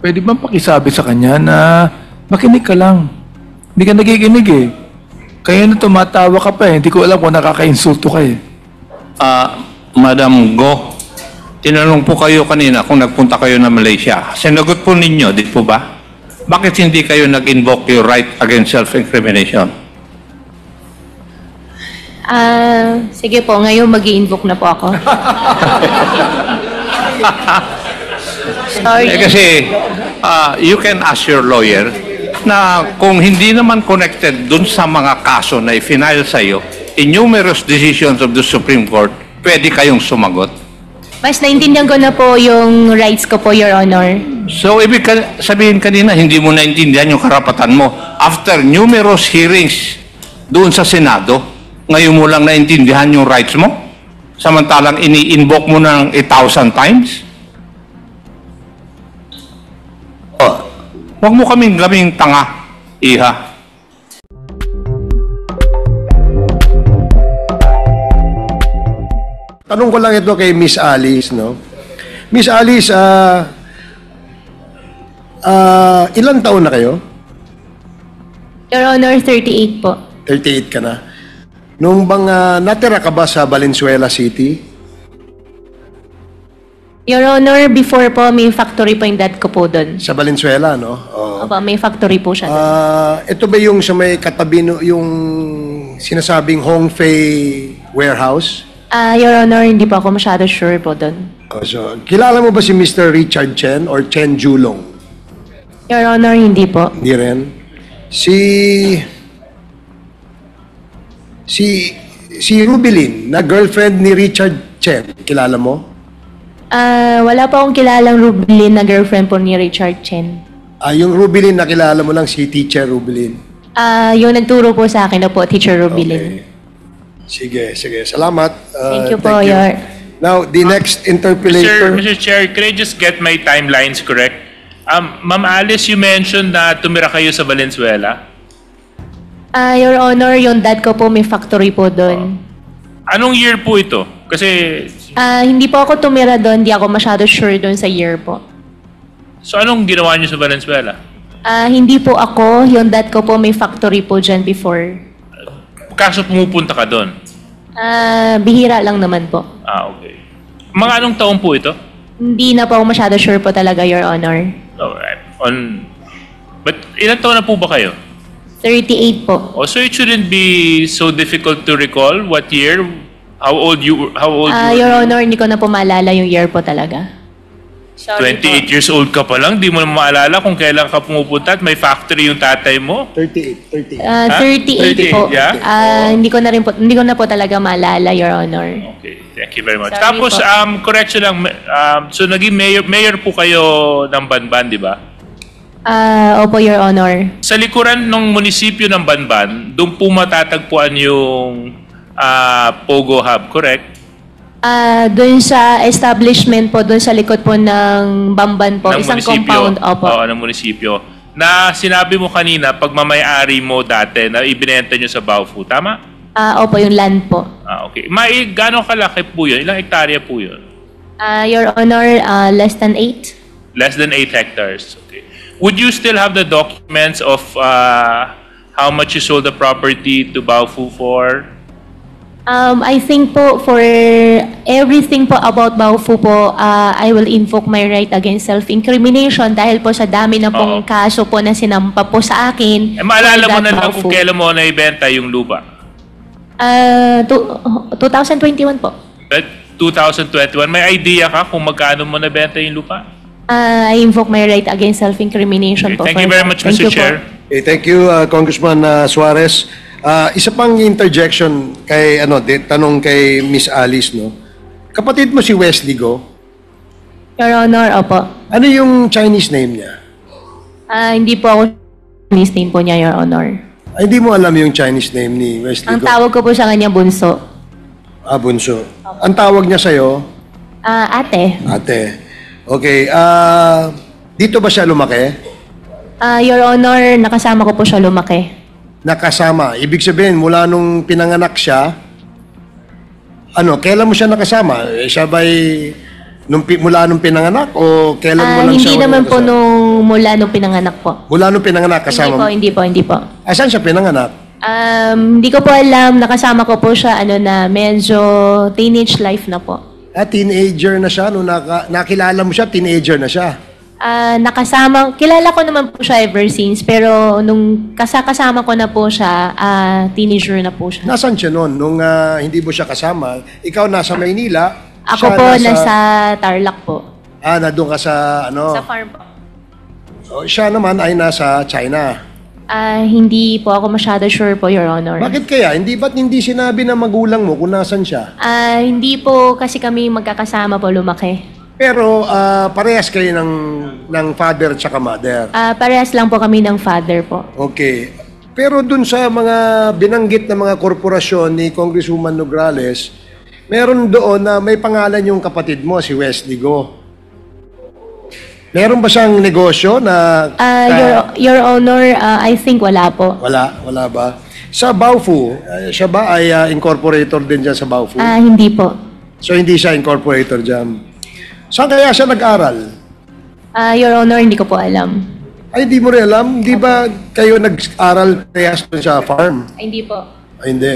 pwede bang pakisabi sa kanya na makinig ka lang. Hindi ka nakikinig eh. Kaya na tumatawa ka pa eh. Hindi ko alam kung nakaka-insulto ka eh. Madam Go, tinanong po kayo kanina kung nagpunta kayo na Malaysia. Sinagot po ninyo, di po ba? Bakit hindi kayo nag-invoke your right against self-incrimination? Sige po, ngayon mag-i-invoke na po ako. Sorry. Kasi you can ask your lawyer na kung hindi naman connected dun sa mga kaso na i-file sa'yo, in numerous decisions of the Supreme Court, pwede kayong sumagot. Mas naintindihan ko na po yung rights ko po, Your Honor. So, ibig sabihin kanina, hindi mo naintindihan yung karapatan mo. After numerous hearings doon sa Senado, ngayon mo lang naintindihan yung rights mo? Samantalang ini-invoke mo ng 1,000 times? Huwag mo kaming tanga, iha. Tanong ko lang ito kay Miss Alice, no? Miss Alice, ilang taon na kayo? Your Honor, 38 po. 38 ka na. Nung bang natira ka ba sa Valenzuela City? Your Honor, before po, may factory po yung dad ko po doon. Sa Valenzuela, no? Oo. Opo, may factory po siya doon. Ito ba yung sa may katabi, yung sinasabing Hongfei warehouse? Your Honor, hindi po ako masyado sure po doon. Oh, so, kilala mo ba si Mr. Richard Chen or Chen Julong? Your Honor, hindi po. Hindi rin. Si Rubilin, na girlfriend ni Richard Chen, kilala mo? Wala po akong kilalang Rubilin na girlfriend po ni Richard Chen. Yung Rubilin na kilala mo lang, si Teacher Rubilin. Yung nagturo po sa akin na po, Teacher Rubilin. Okay. Sige. Salamat. Thank you po, Your... Now, the next interpellator. Mr. Chair, can I just get my timelines correct? Ma'am Alice, you mentioned na tumira kayo sa Valenzuela. Your Honor, yung dad ko po may factory po doon. Anong year po ito? Kasi... Hindi po ako tumira doon, hindi ako masyado sure doon sa year po. So anong ginawa niyo sa Valenzuela? Hindi po ako, yung dad ko po may factory po dyan before. Kaso pumupunta ka doon? Bihira lang naman po. Okay. Mga anong taon po ito? Hindi na po ako masyado sure po talaga, Your Honor. Alright. But ilan taon na po ba kayo? 38 po. So it shouldn't be so difficult to recall what year, how old you Your Honor, hindi ko na po maalala yung year po talaga. Sorry 28 years old ka pa lang, di mo na maalala kung kailan ka pumupunta at may factory yung tatay mo? 38. 38 po. Yeah? Hindi ko na po talaga maalala, Your Honor. Okay, thank you very much. Sorry Tapos, po. correction lang, so naging mayor po kayo ng Banban, di ba? Opo, Your Honor. Sa likuran ng munisipyo ng Banban, doon po matatagpuan yung Pogo Hub, correct? Doon sa establishment po, doon sa likod po ng Bamban po, Ng isang munisipyo. compound. Opo. Oo, ng munisipyo. Na sinabi mo kanina, pag mamayari mo dati, na ibinenta nyo sa Baofu, tama? Opo, yung land po. Okay. Gano'ng kalaki po yun? Ilang hektarya po yun? Your Honor, less than 8. Less than 8 hectares. Okay. Would you still have the documents of how much you sold the property to Baofu for? I think po for everything po about Baofu po, I will invoke my right against self-incrimination dahil po sa dami na pong kaso po na sinampa po sa akin. Maalala mo na lang kung kailan mo na-ibenta yung lupa? 2021 po. 2021. May idea ka kung magkano mo nabenta yung lupa? I invoke my right against self-incrimination po. Thank you very much, Mr. Chair. Okay, thank you, Congressman Suarez. Isa pang interjection kay tanong kay Miss Alice, no. Kapatid mo si Wesley Go? Your Honor, opo. Ano yung Chinese name niya? Hindi po ako Chinese name po niya, Your Honor. Hindi mo alam yung Chinese name ni Wesley Ang Go? tawag ko po sa kanya Bunso. Bunso. Ang tawag niya sa'yo? Ate. Ate. Okay. Dito ba siya lumaki? Your Honor, nakasama ko po siya lumaki. Nakasama. Ibig sabihin, mula nung pinanganak siya, kailan mo siya nakasama? Siya ba'y Mula nung pinanganak o kailan mo lang Hindi siya naman po kasama? mula nung pinanganak po. Mula nung pinanganak kasama mo? Hindi po. Saan siya pinanganak? Hindi ko po alam, nakasama ko po siya, medyo teenage life na po. Teenager na siya. Nung nakilala mo siya, teenager na siya. Kilala ko naman po siya ever since, pero nung kasama ko na po siya, teenager na po siya. Nasaan siya noon? Nung hindi mo siya kasama, ikaw nasa Maynila. Ako siya po nasa Tarlac po. Nandun ka sa Sa farm po. Siya naman ay nasa China. Hindi po ako masyado sure po, Your Honor. Bakit kaya? Ba't hindi sinabi ng magulang mo kung nasan siya? Hindi po kasi kami magkakasama po lumaki. Pero parehas kayo ng father at saka mother. Parehas lang po kami ng father po. Okay. Pero dun sa mga binanggit na mga korporasyon ni Congresswoman Nograles, meron doon na may pangalan yung kapatid mo, si Wesley Go. Meron ba siyang negosyo na... Your Honor, I think wala po. Wala ba? Sa Baofu, siya ba ay incorporator din dyan sa Baofu? Hindi po. So hindi siya incorporator dyan. Saan kaya siya nag-aral? Your Honor, hindi ko po alam. Ay, hindi mo rin alam? Hindi ba kayo nag-aral kaya sa farm? Hindi po. Ay, hindi.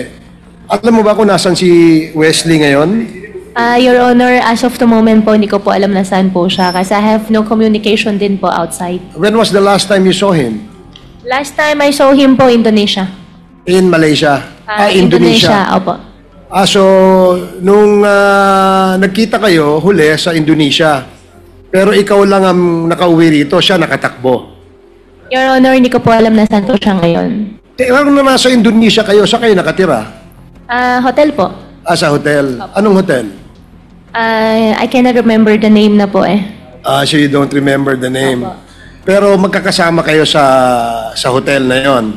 Alam mo ba kung nasan si Wesley ngayon? Your Honor, as of the moment po, hindi ko po alam na saan po siya kasi I have no communication din po outside. When was the last time you saw him? Last time I saw him po, Indonesia. In Malaysia? Indonesia. Opo. So, nung nagkita kayo huli sa Indonesia, pero ikaw lang ang nakauwi rito, siya nakatakbo. Your Honor, hindi ko po alam na saan po siya ngayon. Ano na nasa Indonesia kayo, saan kayo nakatira? Hotel po. Sa hotel. Anong hotel? I cannot remember the name na po eh. So you don't remember the name. Opo. Pero magkakasama kayo sa hotel na yon.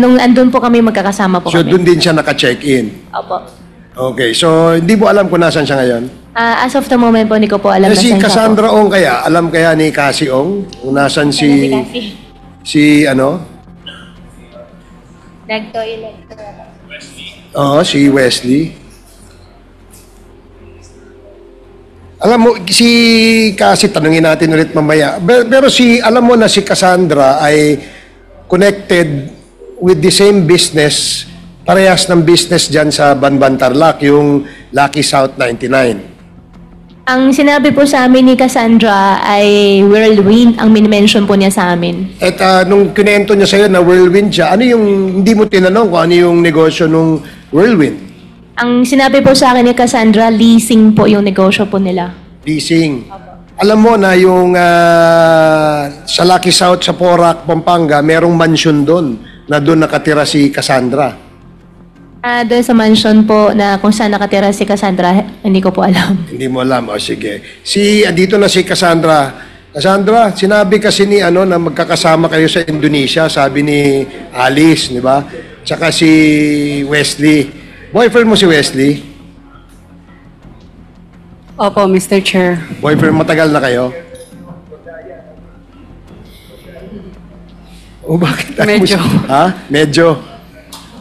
Nung andun po kami, magkakasama po So kami. doon din siya naka-check-in. Opo. Okay, so hindi mo alam kung nasan siya ngayon? As of the moment po, hindi ko po alam na Si saan siya po. Cassandra Ong kaya, alam kaya ni Cassie Ong kung nasan si Nag-toilet. si Wesley. Alam mo, si Cassie, tanungin natin ulit mamaya. Pero alam mo na si Cassandra ay connected with the same business, parehas ng business dyan sa Banban Tarlac, yung Lucky South 99. Ang sinabi po sa amin ni Cassandra ay whirlwind ang minimension po niya sa amin. At nung kinento niya sa'yo na whirlwind siya, ano yung, hindi mo tinanong kung ano yung negosyo nung whirlwind? Ang sinabi po sa akin ni Cassandra, leasing po yung negosyo po nila. Leasing. Alam mo na yung sa Lucky South, sa Porac, Pampanga, merong mansion doon na doon nakatira si Cassandra. Doon sa mansion po na kung saan nakatira si Cassandra, hindi ko po alam. Hindi mo alam. O sige. Dito na si Cassandra. Cassandra, sinabi kasi ni na magkakasama kayo sa Indonesia, sabi ni Alice, di ba? Tsaka si Wesley. Boyfriend mo si Wesley? Opo, Mr. Chair. Boyfriend, matagal na kayo? O bakit? Medyo. Medyo.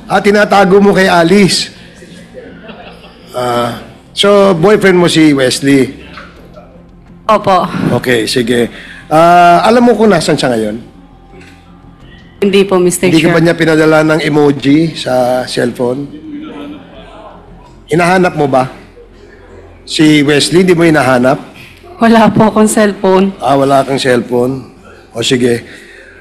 Tinatago mo kay Alice. So, boyfriend mo si Wesley? Opo. Okay, sige. Alam mo kung nasan siya ngayon? Hindi po, Mr. Hindi ka Chair. ba niya pinadala ng emoji sa cellphone? Hinahanap mo ba? Si Wesley, hindi mo hinahanap? Wala po akong cellphone. Wala kang cellphone. O sige.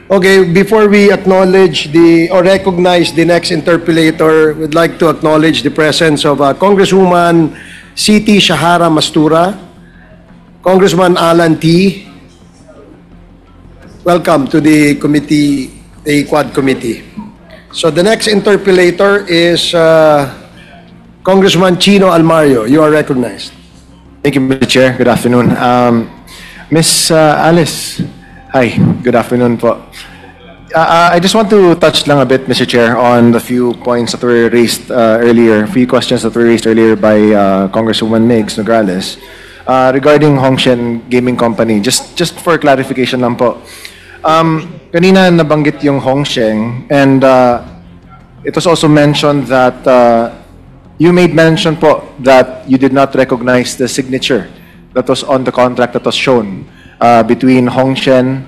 Okay, before we acknowledge or recognize the next interpellator, we'd like to acknowledge the presence of Congresswoman Siti Shahara Mastura, Congressman Alan T. Welcome to the committee, the Quad Committee. So the next interpellator is Congressman Chino Almario. You are recognized. Thank you, Mr. Chair. Good afternoon. Miss Alice, hi. Good afternoon po. I just want to touch lang a bit, Mr. Chair, on the few points that were raised earlier, few questions that were raised earlier by Congresswoman Migs Nograles regarding Hongshen Gaming Company. Just for clarification lang po. Kanina nabanggit yung Hongsheng, and it was also mentioned that you made mention po that you did not recognize the signature that was on the contract that was shown between Hongshen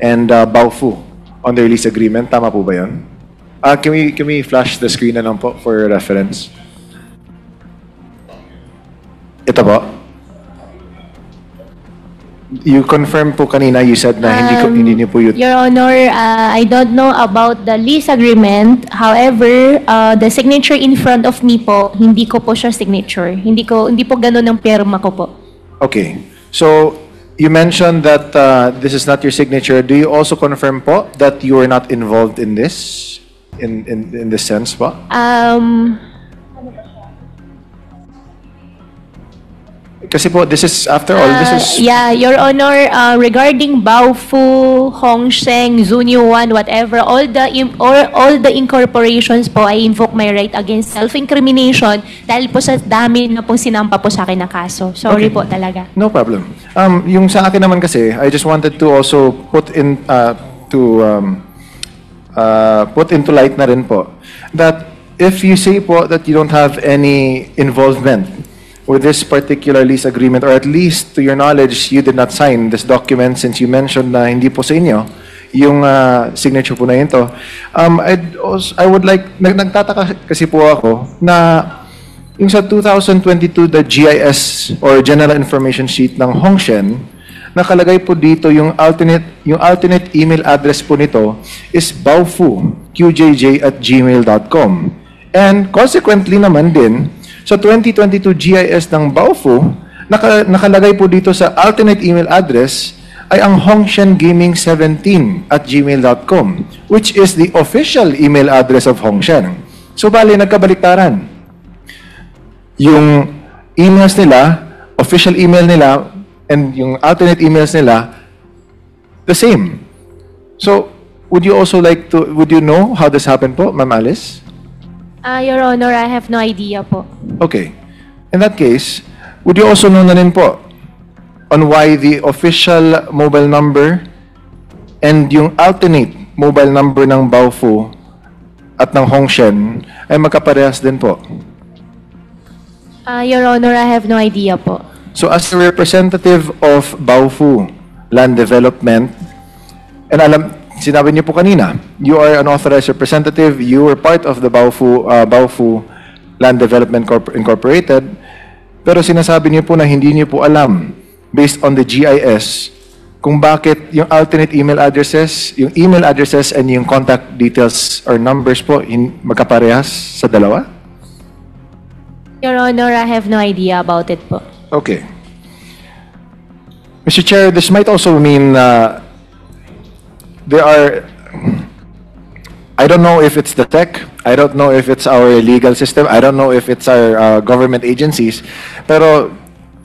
and Baofu on their lease agreement. Tama po ba yun? Can we flash the screen na lang po for reference? Ito po. You confirmed po kanina, you said na hindi niyo po yun. Your Honor, I don't know about the lease agreement. However, the signature in front of me po, hindi ko po siya signature. Hindi po ganun ang pirma ko po. Okay. So, you mentioned that this is not your signature. Do you also confirm po that you are not involved in this? In this sense po? Kasi po, this is, after all, this is... Yeah, Your Honor, regarding Baofu, Hongsheng, Zunyuan, whatever, all the incorporations po, I invoke my right against self-incrimination dahil po sa dami na pong sinampa po sa akin na kaso. Sorry Okay. po talaga. No problem. Yung sa akin naman kasi, I just wanted to also put into light na rin po that if you say po that you don't have any involvement with this particular lease agreement, or at least to your knowledge, you did not sign this document since you mentioned na hindi po sa inyo yung signature po na ito. I would like, nagtataka kasi po ako na yung sa 2022, the GIS or General Information Sheet ng Hongshen, nakalagay po dito yung alternate email address po nito is baofu@gmail.com. And consequently naman din, sa 2022 GIS ng Baofu, nakalagay po dito sa alternate email address ay ang hongshen17@gmail.com, which is the official email address of Hongshen. So bali, nagkabaliktaran. Yung emails nila, official email nila, and yung alternate emails nila, the same. So, would you know how this happened po, Ma'am Alice? Your Honor, I have no idea po. Okay. In that case, would you also know na rin po on why the official mobile number and yung alternate mobile number ng Baofu at ng Hongshen ay magkaparehas din po? Your Honor, I have no idea po. So as a representative of Baofu Land Development, and sinabi niyo po kanina, you are an authorized representative, you were part of the Baofu Land Development Incorporated, pero sinasabi niyo po na hindi niyo po alam, based on the GIS, kung bakit yung alternate email addresses, and yung contact details or numbers po magkaparehas sa dalawa? Your Honor, I have no idea about it po. Okay. Mr. Chair, this might also mean I don't know if it's the tech, I don't know if it's our legal system, I don't know if it's our government agencies, pero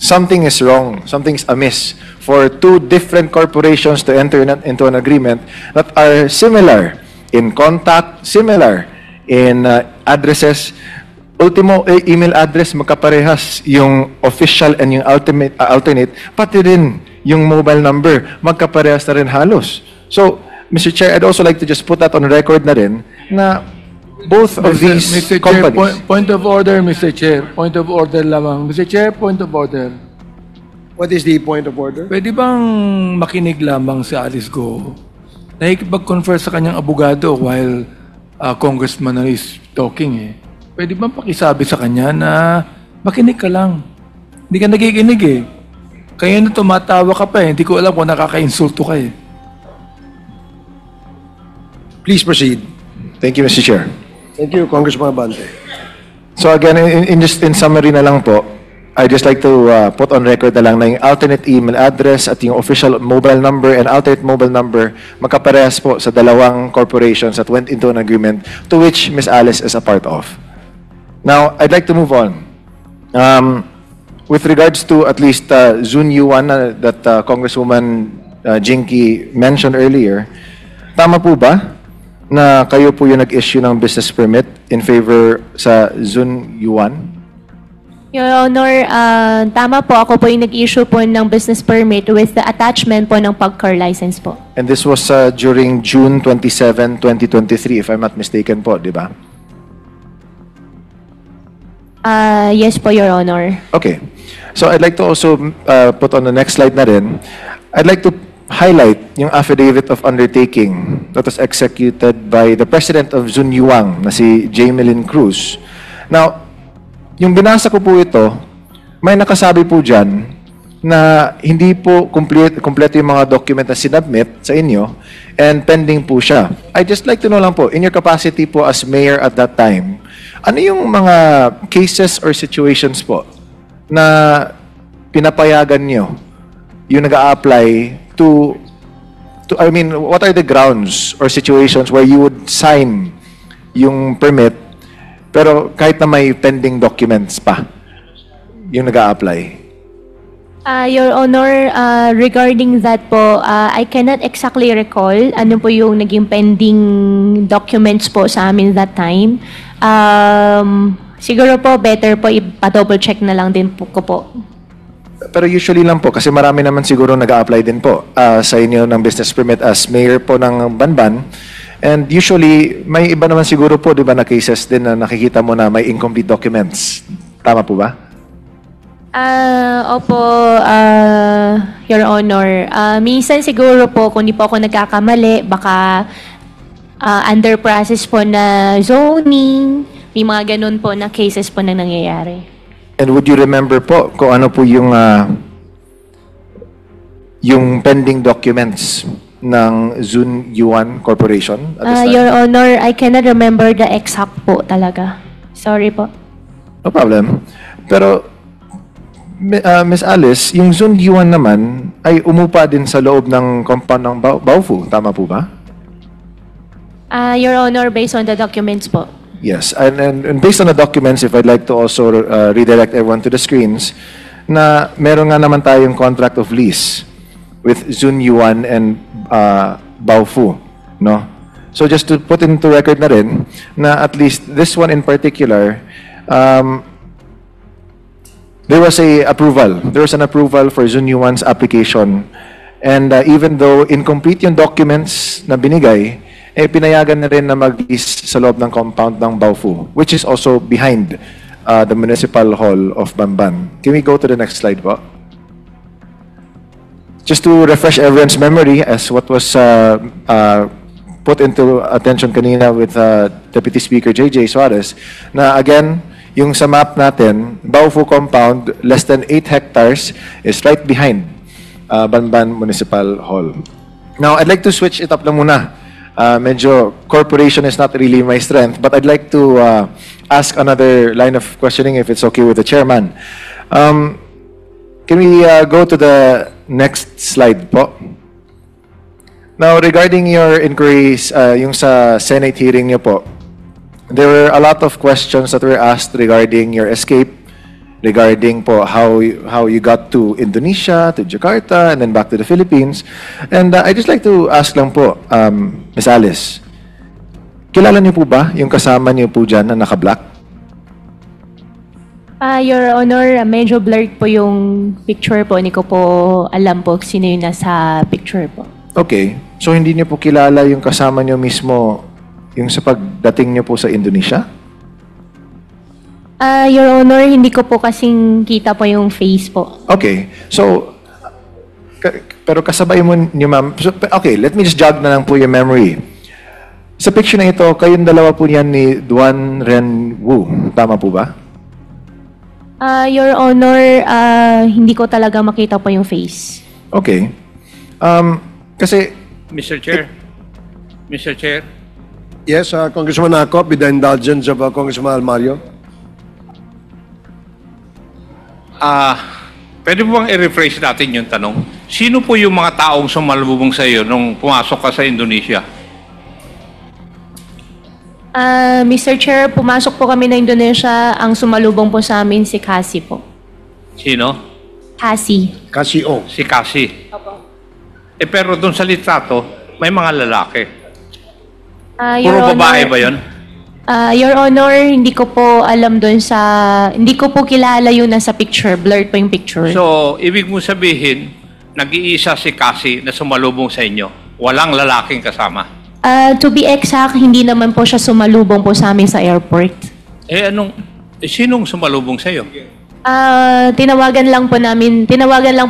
something is wrong, something's amiss for two different corporations to enter into an agreement that are similar in contact, similar in addresses. Ultimo email address magkaparehas, yung official and yung alternate, pati rin yung mobile number magkaparehas na rin halos. So, Mr. Chair, I'd also like to just put that on record na rin na both of these Mr. companies... Chair, point of order, Mr. Chair. Point of order lamang. Mr. Chair, point of order. What is the point of order? Pwede bang makinig lamang si Alice Go? Nakikipag-confer sa kanyang abogado while congressman is talking eh. Pwede bang pakisabi sa kanya na makinig ka lang. Hindi ka nakikinig eh. Kaya na tumatawa ka pa eh. Hindi ko alam kung nakaka-insulto ka eh. Please proceed. Thank you, Mr. Chair. Thank you, Congressman Abante. So again, in summary na lang po, I'd just like to put on record na lang na yung alternate email address at yung official mobile number and alternate mobile number magkaparehas po sa dalawang corporations that went into an agreement to which Ms. Alice is a part of. Now, I'd like to move on. With regards to at least Zun Yuan that Congresswoman Jinky mentioned earlier, tama po ba na kayo po yung nag-issue ng business permit in favor sa Zun Yuan? Your Honor, tama po, ako po yung nag-issue po ng business permit with the attachment po ng PAGCOR license po. And this was during June 27, 2023, if I'm not mistaken po, di ba? Yes po, Your Honor. Okay. So I'd like to also put on the next slide na rin, I'd like to highlight yung affidavit of undertaking that was executed by the president of Zunyuan na si Jamelyn Cruz. Now, yung binasa ko po ito, may nakasabi po dyan na hindi po kompleto yung mga document na sinubmit sa inyo and pending po siya. I'd just like to know lang po, in your capacity po as mayor at that time, ano yung mga cases or situations po na pinapayagan nyo yung nag-a-apply to I mean, what are the grounds or situations where you would sign yung permit pero kahit na may pending documents pa yung nag-a-apply? Your Honor, regarding that po, I cannot exactly recall ano po yung naging pending documents po sa amin that time. Siguro po better po ipa-double check na lang din po ko po. Pero usually lang po, kasi marami naman siguro nag-a-apply din po sa inyo ng business permit as mayor po ng Banban. And usually, may iba naman siguro po, di ba, na cases din na nakikita mo na may incomplete documents. Tama po ba? Opo, Your Honor. Minsan siguro po, kung di po ako nagkakamali, baka under process po na zoning, may mga ganun po na cases po na nangyayari. And would you remember po kung ano po yung pending documents ng Zunyuan Corporation at this time? Your Honor, I cannot remember the exact po talaga. Sorry po. No problem. Pero, Miss Alice, yung Zunyuan naman ay umupa din sa loob ng compound ng Baofu. Tama po ba? Your Honor, based on the documents po. Yes, and based on the documents, if I'd like to also redirect everyone to the screens, na meron nga naman tayong contract of lease with Zunyuan and Baofu, no? So just to put into record na rin, na at least this one in particular, there was an approval for Zunyuan's application, and even though incomplete yung documents na binigay, pinayagan na rin na mag-lease sa loob ng compound ng Baofu, which is also behind the Municipal Hall of Bamban. Can we go to the next slide po? Just to refresh everyone's memory as what was put into attention kanina with Deputy Speaker J.J. Suarez, na again, yung sa map natin, Baofu compound, less than 8 hectares, is right behind Bamban Municipal Hall. Now, I'd like to switch it up lang muna. Medyo corporation is not really my strength, but I'd like to ask another line of questioning if it's okay with the chairman. Can we go to the next slide po? Now, regarding your inquiries, yung sa Senate hearing niyo po, there were a lot of questions that were asked regarding your escape, regarding po how you got to Indonesia, to Jakarta, and then back to the Philippines. And I'd just like to ask lang po, Ms. Alice, kilala niyo po ba yung kasama niyo po dyan na naka-black? Your Honor, medyo blurred po yung picture po. Hindi ko po alam po sino yung nasa picture po. Okay. So hindi niyo po kilala yung kasama niyo mismo yung sa pagdating niyo po sa Indonesia? Your Honor, hindi ko po kasing kita po yung face po. Okay. So, pero kasabay mo niyo, ma'am. So, okay, let me just jog na lang po your memory. Sa picture na ito, kayong dalawa po niyan ni Duan Ren Wu. Tama po ba? Your Honor, hindi ko talaga makita po yung face. Okay. Kasi, Mr. Chair. Mr. Chair. Yes, Congressman Acop, with the indulgence of Congressman Almario. Pwede mo bang i-rephrase natin yung tanong? Sino po yung mga taong sumalubong sa iyo nung pumasok ka sa Indonesia? Mr. Chair, pumasok po kami na Indonesia. Ang sumalubong po sa amin si Cassie po. Sino? Cassie. Casio. Si Cassie. Opo. Pero doon sa litrato, may mga lalaki. Your Puro babae Honor, ba yun? Your Honor, hindi ko po alam doon sa... Hindi ko po kilala yung nasa picture. Blurred po yung picture. So, ibig mo sabihin, nag-iisa si Cassie na sumalubong sa inyo. Walang lalaking kasama. To be exact, hindi naman po siya sumalubong po sa amin sa airport. Anong... Sinong sumalubong sa'yo? Tinawagan lang po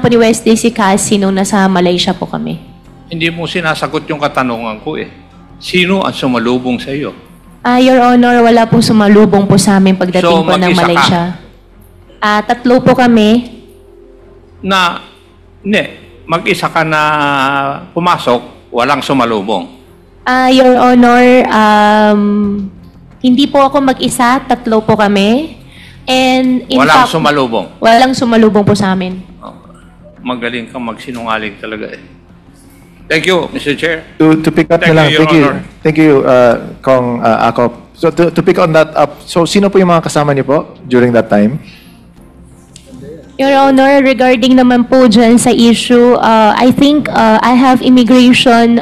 ni Wesley si Cassie nung nasa Malaysia po kami. Hindi mo sinasagot yung katanungan ko eh. Sino ang sumalubong sa'yo? Your Honor, wala pong sumalubong po sa amin pagdating So, po ng mag-isa ka? Malaysia. Tatlo po kami. Mag-isa ka na pumasok, walang sumalubong. Your Honor, hindi po ako mag-isa, tatlo po kami. And in Walang fact, sumalubong. walang sumalubong po sa amin. Magaling kang magsinungaling talaga eh. Thank you, Mr. Chair. To pick up Thank na lang, you, Your Honor. thank you, Kong Akop. So to pick on that up, so sino po yung mga kasama niyo po during that time? Your Honor, regarding naman po dyan sa issue, I think I have immigration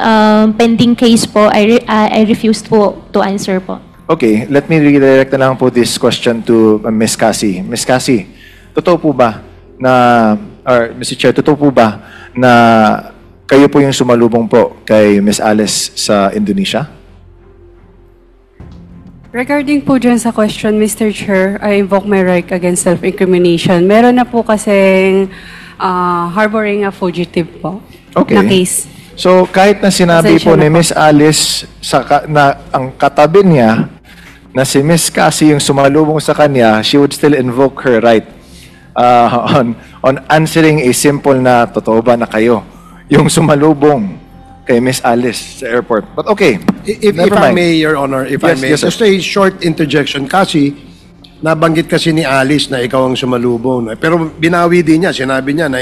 pending case po. I refused po to answer po. Okay, let me redirect na lang po this question to Ms. Cassie. Ms. Cassie, totoo po ba na, or Mr. Chair, totoo po ba na kayo po yung sumalubong po kay Ms. Alice sa Indonesia? Regarding po dyan sa question, Mr. Chair, I invoke my right against self-incrimination. Meron na po kasing harboring a fugitive po Okay. na case. So kahit na sinabi Pasensya po ni na po. Ms. Alice na ang katabi niya na si Ms. Cassie yung sumalubong sa kanya, she would still invoke her right on answering a simple na totoo ba na kayo yung sumalubong kay Ms. Alice sa airport. But okay, If never I mind. may, Your Honor, if I Yes, may, yes, sir. just a short interjection. Kasi, nabanggit kasi ni Alice na ikaw ang sumalubong. Pero binawi din niya, sinabi niya na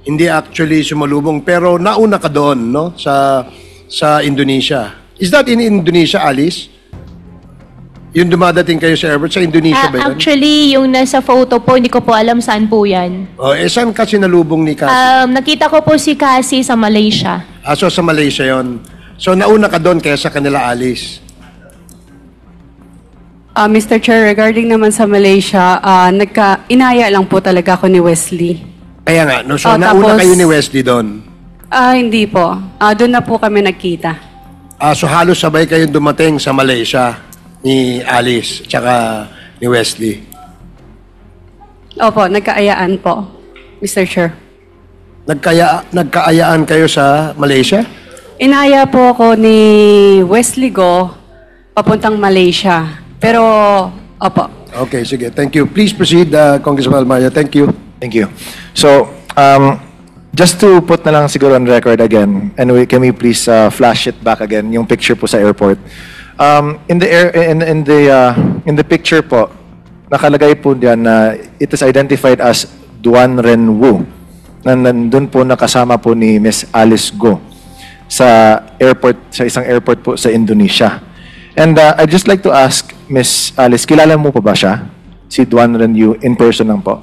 hindi actually sumalubong. Pero nauna ka doon, no? Sa Indonesia. Is that in Indonesia, Alice? Yung dumadating kayo sa airport, sa Indonesia ba yun? Actually, yung nasa photo po, hindi ko po alam saan po yan. Saan ka sinalubong ni Cassie? Nakita ko po si Cassie sa Malaysia. So sa Malaysia yon. So nauna ka doon kaya sa kanila, Alice. Mr. Chair, regarding naman sa Malaysia, inaya lang po talaga ako ni Wesley. Kaya nga, no? So Oh, nauna tapos- kayo ni Wesley doon. Hindi po. Doon na po kami nagkita. So halos sabay kayong dumating sa Malaysia ni Alice tsaka ni Wesley. Opo, nagkaayaan po, Mr. Chair. Nagkaayaan kayo sa Malaysia? Inaya po ako ni Wesley Go papuntang Malaysia. Pero, opo. Okay, sige. Thank you. Please proceed, Congressman Almaya. Thank you. Thank you. So, just to put na lang siguro on record again, and can we please flash it back again, yung picture po sa airport. In the picture po, nakalagay po diyan na it is identified as Duan Ren Wu. Na nandun po nakasama po ni Miss Alice Go sa isang airport po sa Indonesia. And I'd just like to ask Miss Alice, kilala mo po ba siya? Si Duan Ren Wu in person lang po?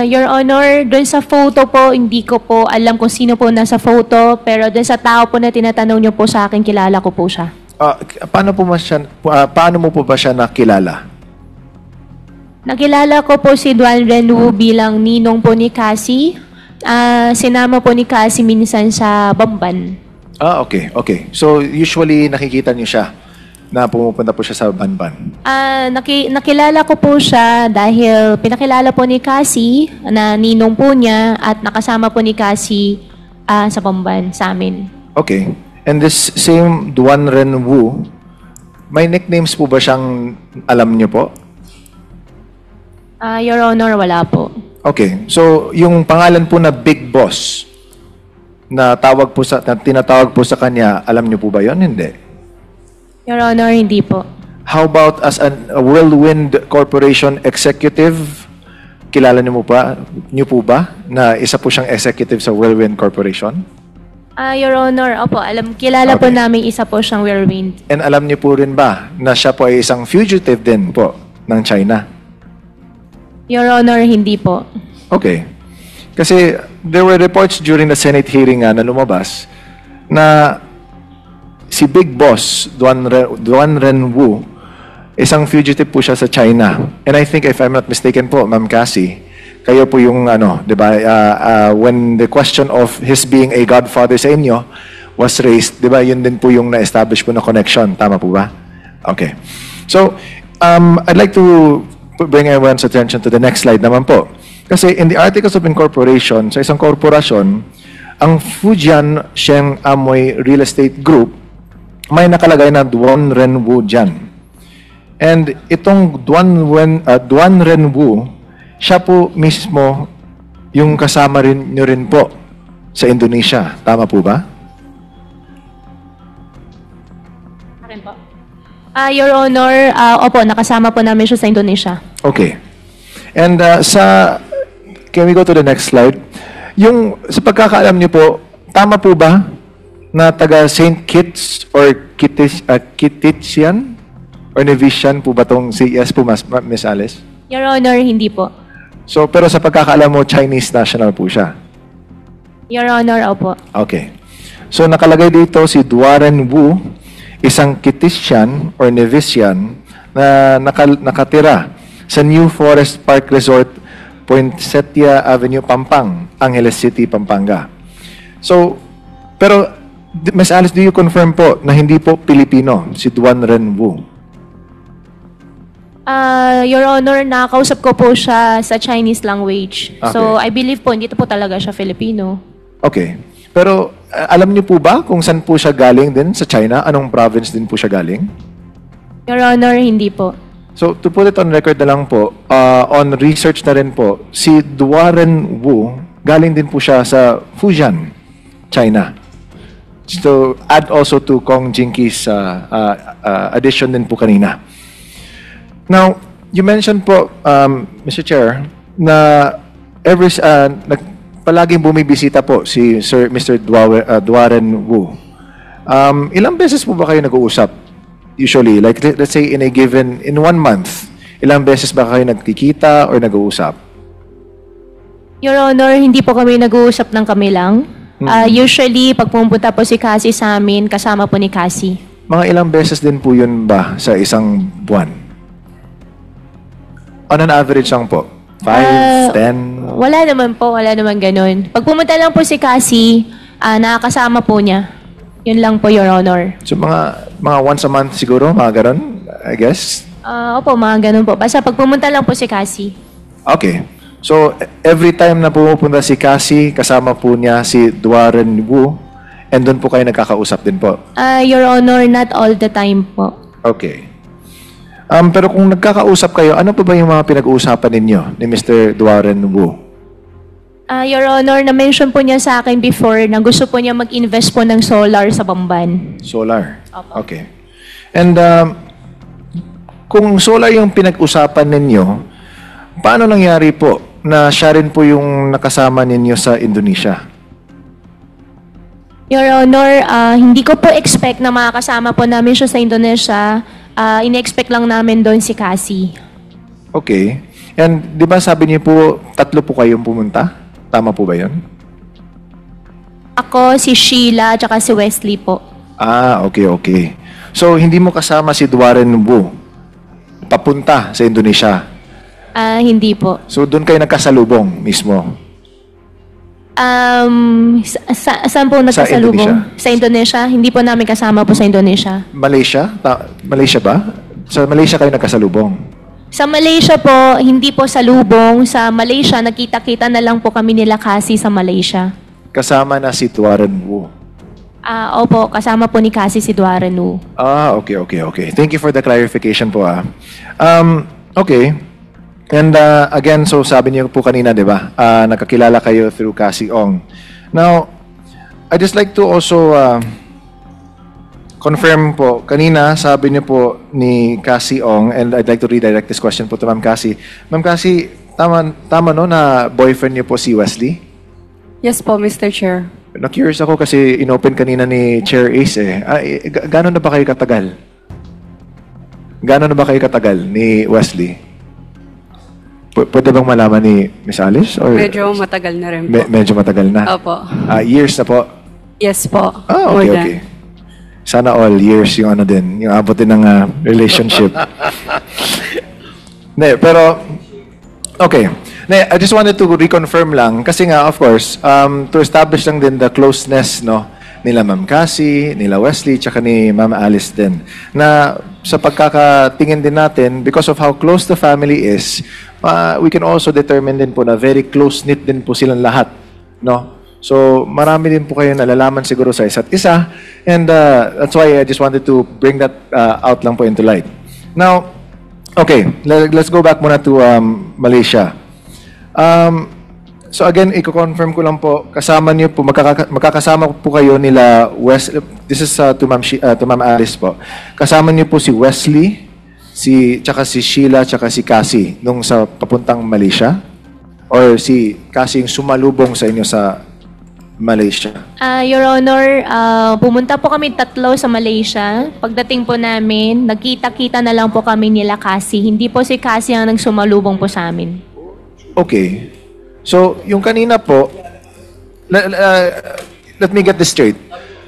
Your Honor, doon sa photo po, hindi ko po alam kung sino po nasa photo, pero doon sa tao po na tinatanong niyo po sa akin, kilala ko po siya. Paano mo po ba siya nakilala? Nakilala ko po si Duan Renwu bilang ninong po ni Cassie. Sinama po ni Cassie minsan sa Bamban. Okay, okay. So, usually nakikita niyo siya na pumupunta po siya sa Banban. Nakilala ko po siya dahil pinakilala po ni Cassie na ninong po niya at nakasama po ni Cassie sa Bamban sa amin. Okay. And this same Duan Ren Wu, may nicknames po ba siyang alam niyo po? Your Honor, wala po. Okay. So, yung pangalan po na Big Boss na tinatawag po sa kanya, alam niyo po ba 'yon? Hindi. Your Honor, hindi po. How about as a Whirlwind Corporation executive? Kilala niyo po ba na isa po siyang executive sa Whirlwind Corporation? Your Honor, opo, kilala po Okay. namin isa po siyang whirlwind. And alam niyo po rin ba na siya po ay isang fugitive din po ng China? Your Honor, hindi po. Okay. Kasi there were reports during the Senate hearing na lumabas na si Big Boss, Duan Ren Wu, isang fugitive po siya sa China. And I think if I'm not mistaken po, Ma'am Cassie, kayo po yung di ba, when the question of his being a godfather sa inyo was raised, di ba, yun din po yung na-establish po na connection. Tama po ba? Okay. So, I'd like to bring everyone's attention to the next slide naman po. Kasi in the Articles of Incorporation, sa isang korporasyon, ang Fujian Sheng Amoy Real Estate Group, may nakalagay na Duan Renwu dyan. And itong Duan Renwu, siya po mismo yung kasama nyo rin po sa Indonesia. Tama po ba? Akin po. Your Honor, opo, nakasama po namin siya sa Indonesia. Okay. And can we go to the next slide? Yung, sa pagkakaalam niyo po, tama po ba na taga St. Kitts or Kittitsian or Nevisian po ba tong CS po, Miss Alice? Your Honor, hindi po. So, pero sa pagkakaalam mo, Chinese national po siya? Your Honor, opo. Okay. So, nakalagay dito si Duaren Wu, isang Kittitsian or Nevisian na nakatira sa New Forest Park Resort, Poinsettia Avenue, Pampang, Angeles City, Pampanga. So, pero, Ms. Alice, do you confirm po na hindi po Pilipino si Duan Renwu? Your Honor, nakakausap ko po siya sa Chinese language. Okay. So, I believe po, hindi po talaga siya Filipino. Okay. Pero, alam niyo po ba kung saan po siya galing din sa China? Anong province din po siya galing? Your Honor, hindi po. So, to put it on record na lang po, on research na rin po, si Duaren Wu, galing din po siya sa Fujian, China. So, add also to Kong Jinki's addition din po kanina. Now, you mentioned po, Mr. Chair, na palaging bumibisita po si Mr. Duaren Wu. Ilang beses po ba kayo nag-uusap? Usually, like let's say in 1 month, ilang beses ba kayo nagkikita or nag-uusap? Your Honor, hindi po kami nag-uusap ng kami lang. Usually, pag pumunta po si Cassie sa amin, kasama po ni Cassie. Mga ilang beses din po yun ba sa isang buwan? On an average lang po? 5, 10? Wala naman po, wala naman ganun. Pag pumunta lang po si Cassie, nakakasama po niya. Yun lang po, Your Honor. So mga once a month siguro, mga ganun, I guess? Opo, mga ganun po. Basta pag pumunta lang po si Cassie. Okay. So, every time na pumupunta si Cassie, kasama po niya si Duaren Wu, and doon po kayo nagkakausap din po? Your Honor, not all the time po. Okay. Pero kung nagkakausap kayo, ano pa ba yung mga pinag-uusapan ninyo ni Mr. Duaren Wu? Your Honor, na-mention po niya sa akin before na gusto po niya mag-invest po ng solar sa Bamban. Solar? Opo. Okay. And kung solar yung pinag-usapan ninyo, paano nangyari po na siya rin po yung nakasama ninyo sa Indonesia? Your Honor, hindi ko po expect na makakasama po namin siya sa Indonesia. Ine-expect lang namin doon si Cassie. Okay. And di ba sabi niyo po, 3 po kayong pumunta? Tama po ba yun? Ako, si Sheila, at si Wesley po. Okay. So, hindi mo kasama si Duaren Wu papunta sa Indonesia? Hindi po. So, doon kayo nagkasalubong mismo? Saan po nagkasalubong? Indonesia. Sa Indonesia? Hindi po namin kasama po sa Indonesia. Malaysia? Malaysia ba? Sa Malaysia kayo nagkasalubong? Sa Malaysia po, hindi po sa lubong. Sa Malaysia, nakita-kita na lang po kami nila Cassie sa Malaysia. Kasama na si Duaren Wu? Opo, kasama po ni Cassie si Duaren Wu. Okay. Thank you for the clarification po. Okay. And again, so sabi niyo po kanina, di ba? Nakakilala kayo through Cassie Ong. Now, I'd just like to also confirm po, kanina sabi niyo po ni Cassie Ong, and I'd like to redirect this question po to Ma'am Cassie. Ma'am Cassie, tama no na boyfriend niyo po si Wesley? Yes po, Mr. Chair. Na-curious ako kasi inopen kanina ni Chair Ace gano'n na ba kayo katagal? Gano'n na ba kayo katagal ni Wesley? Pwede bang malaman ni Miss Alice? Or Medyo matagal na rin po. medyo matagal na? Opo. Years na po? Yes po. Okay, More than. okay. Sana all years yung ano din, yung abot din ng relationship. Pero, okay. I just wanted to reconfirm lang, kasi nga, of course, to establish lang din the closeness, no, nila Ma'am Cassie, nila Wesley, tsaka ni Ma'am Alice din. Na sa pagkakatingin din natin, because of how close the family is, we can also determine din po na very close-knit din po silang lahat. No? So, marami din po kayo nalalaman siguro sa isa't isa. And that's why I just wanted to bring that out lang po into light. Now, okay, let's go back muna to Malaysia. So again, i-confirm ko lang po, kasama niyo po, magkakasama po kayo nila this is to Ma'am Alice po. Kasama niyo po si Wesley, tsaka si Sheila, tsaka si Cassie nung sa papuntang Malaysia? Or si Cassie yung sumalubong sa inyo sa Malaysia? Your Honor, pumunta po kami tatlo sa Malaysia. Pagdating po namin, nagkita-kita na lang po kami nila Cassie. Hindi po si Cassie ang nagsumalubong po sa amin. Okay. So, yung kanina po, let me get this straight.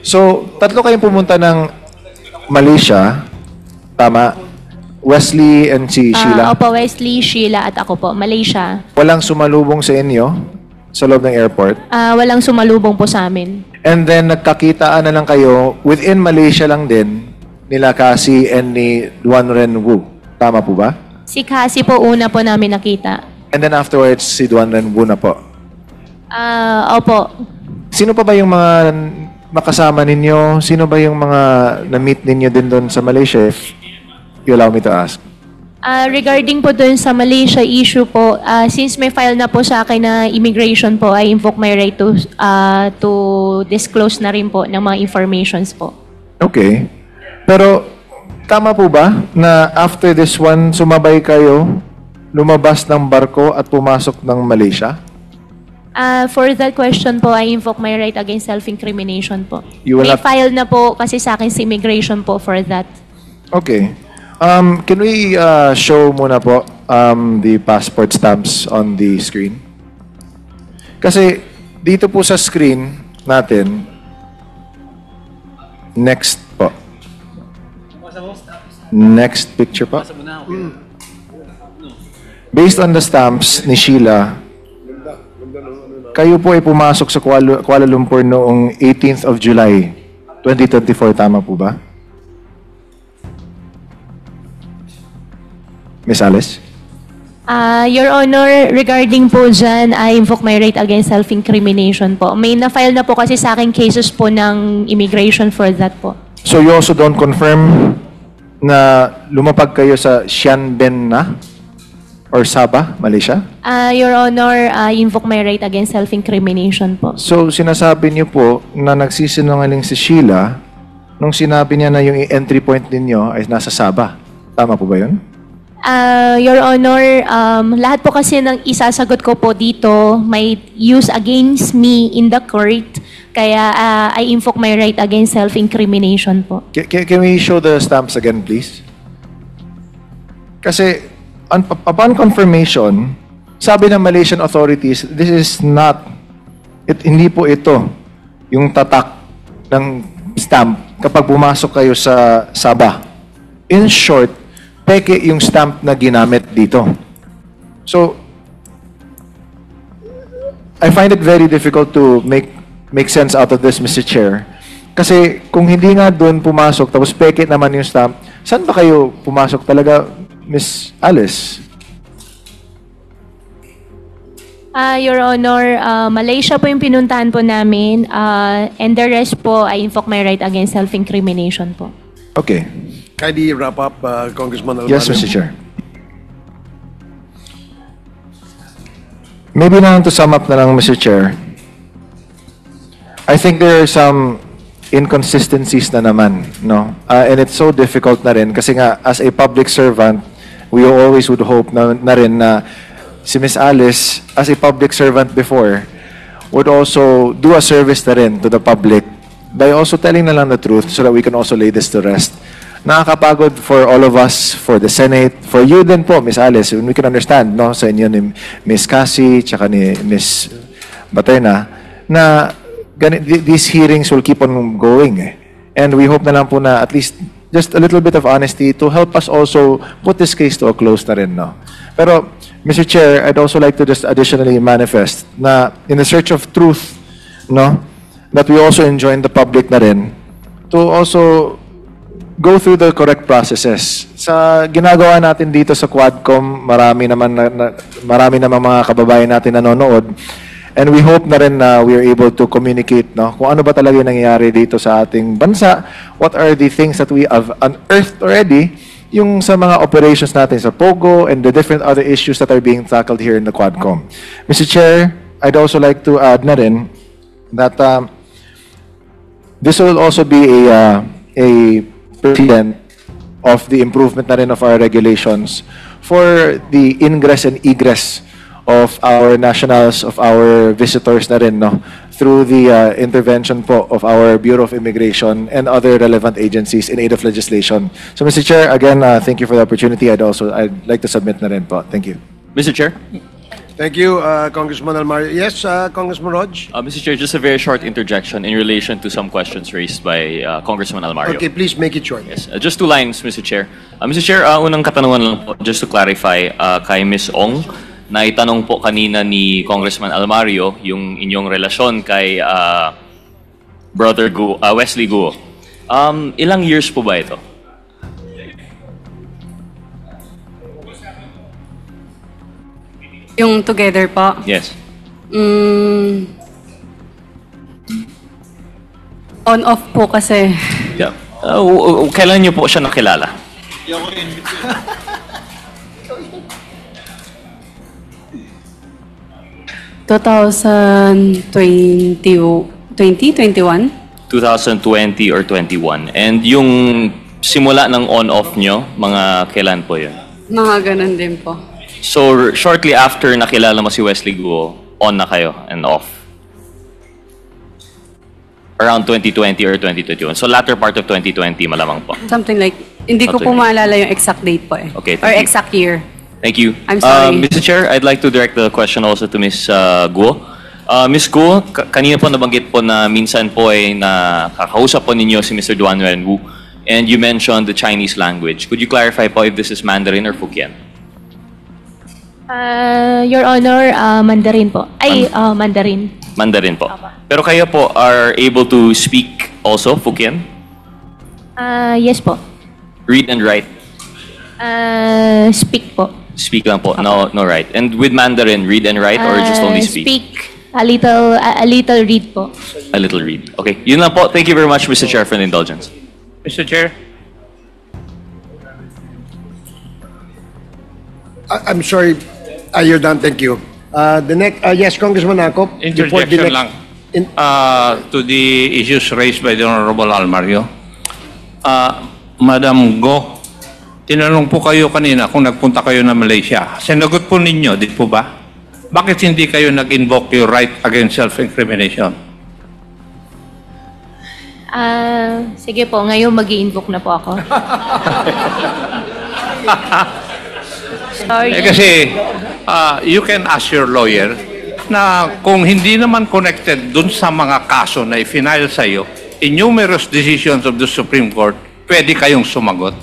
So, tatlo kayong pumunta ng Malaysia, tama? Wesley and si Sheila? Opo, Wesley, Sheila at ako po, Malaysia. Walang sumalubong sa inyo sa loob ng airport? Walang sumalubong po sa amin. And then, nagkakitaan na lang kayo within Malaysia lang din nila Cassie and ni Duan Ren Wu. Tama po ba? Si Cassie po una po namin nakita. And then afterwards, si Duan Ren Wu na po. Opo. Sino pa ba yung mga makasama ninyo? Sino ba yung mga na-meet ninyo din doon sa Malaysia? If you allow me to ask. Regarding po dun sa Malaysia issue po, since may file na po sa akin na immigration po, I invoke my right to disclose na rin po ng mga informations po. Okay. Pero tama po ba na after this one, sumabay kayo, lumabas ng barko at pumasok ng Malaysia? For that question po, I invoke my right against self-incrimination po. You will May not- file na po kasi sa akin sa immigration po for that. Okay. Can we show muna po the passport stamps on the screen? Kasi dito po sa screen natin, next po. Next picture po. Based on the stamps ni Sheila, kayo po ay pumasok sa Kuala Lumpur noong 18th of July, 2024. Tama po ba? Miss Alice? Your Honor, regarding po dyan, I invoke my right against self-incrimination po. May na-file na po kasi sa akin cases po ng immigration for that po. So you also don't confirm na lumapag kayo sa Xianben na? Or Sabah, Malaysia? Your Honor, I invoke my right against self-incrimination po. So sinasabi niyo po na nagsisinungaling si Sheila nung sinabi niya na yung entry point ninyo ay nasa Sabah. Tama po ba yun? Your Honor, lahat po kasi ng isasagot ko po dito may use against me in the court. Kaya I invoke my right against self-incrimination po. Can we show the stamps again, please? Kasi upon confirmation, sabi ng Malaysian authorities, this is not, hindi po ito yung tatak ng stamp kapag pumasok kayo sa Sabah. In short, peke yung stamp na ginamit dito. So, I find it very difficult to make sense out of this, Mr. Chair. Kasi kung hindi nga doon pumasok, tapos peke naman yung stamp, saan ba kayo pumasok talaga, Miss Alice? Your Honor, Malaysia po yung pinuntahan po namin. And the rest po, I invoke my right against self-incrimination po. Okay. Kindly wrap up, Congressman Alvarez. Yes, Mr. Chair. Maybe na to sum up na lang, Mr. Chair. I think there are some inconsistencies na naman, no? And it's so difficult na rin kasi nga, as a public servant, we always would hope na rin na si Miss Alice, as a public servant before, would also do a service na rin to the public by also telling na lang the truth so that we can also lay this to rest. Nakakapagod for all of us, for the Senate, for you din po, Miss Alice, we can understand, no, sa inyo ni Miss Cassie, tsaka ni Miss Baterna, na these hearings will keep on going. And we hope na lang po na at least just a little bit of honesty to help us also put this case to a close na rin, no? Pero, Mr. Chair, I'd also like to just additionally manifest na in the search of truth, no, that we also enjoin the public na rin to also go through the correct processes. Sa ginagawa natin dito sa Quadcom, marami naman mga kababayan natin nanonood. And we hope na rin na we are able to communicate, no, kung ano ba talaga yung nangyayari dito sa ating bansa, what are the things that we have unearthed already, yung sa mga operations natin sa Pogo and the different other issues that are being tackled here in the Quadcom. Mr. Chair, I'd also like to add na rin that this will also be a precedent of the improvement na rin of our regulations for the ingress and egress of our nationals, of our visitors na rin, no, through the intervention po of our Bureau of Immigration and other relevant agencies in aid of legislation. So, Mr. Chair, again, thank you for the opportunity. I'd like to submit na rin po. Thank you. Mr. Chair? Thank you, Congressman Almario. Yes, Congressman Rog? Mr. Chair, just a very short interjection in relation to some questions raised by Congressman Almario. Okay, please make it short. Yes, just 2 lines, Mr. Chair. Mr. Chair, unang katanungan lang po, just to clarify, kay Ms. Ong, na itanong po kanina ni Congressman Almario yung inyong relasyon kay Brother Wesley Guo. Ilang years po ba ito? Yung together po? Yes. On-off po kasi. Yeah. Kailan niyo po siya nakilala? 2021? 2020 or 21. And yung simula ng on-off nyo, mga kailan po yun? Mga ganun din po. So, shortly after nakilala mo si Wesley Guo, on na kayo and off? Around 2020 or 2021. So, latter part of 2020 malamang po. Something like, hindi ko po maalala yung exact date po eh. Okay, Or thank you. exact year. Thank you. I'm sorry. Mr. Chair, I'd like to direct the question also to Ms. Guo. Ms. Guo, kanina po nabanggit po na minsan po ay nakakausap po ninyo si Mr. Duan Wenwu, and you mentioned the Chinese language. Could you clarify po if this is Mandarin or Hokkien? Your Honor, Mandarin po. Mandarin. Mandarin po. Pero kayo po are able to speak also Hokkien? Yes po. Read and write? Speak po. Speak lang po, no write. And with Mandarin, read and write or just only speak? Speak. A little read po. A little read. Okay, yun lang po. Thank you very much, Mr. Chair, for the indulgence. Mr. Chair? I'm sorry. You're done. Thank you. The next, yes, Congressman Akop. before the Interjection next- lang to the issues raised by the Honorable Almario. Madam Go, tinanong po kayo kanina kung nagpunta kayo na Malaysia. Sinagot po ninyo, di po ba? Bakit hindi kayo nag-invoke your right against self-incrimination? Sige po, ngayon mag-i-invoke na po ako. Sorry. Kasi you can ask your lawyer na kung hindi naman connected dun sa mga kaso na i-final sa iyo, in numerous decisions of the Supreme Court, pwede kayong sumagot.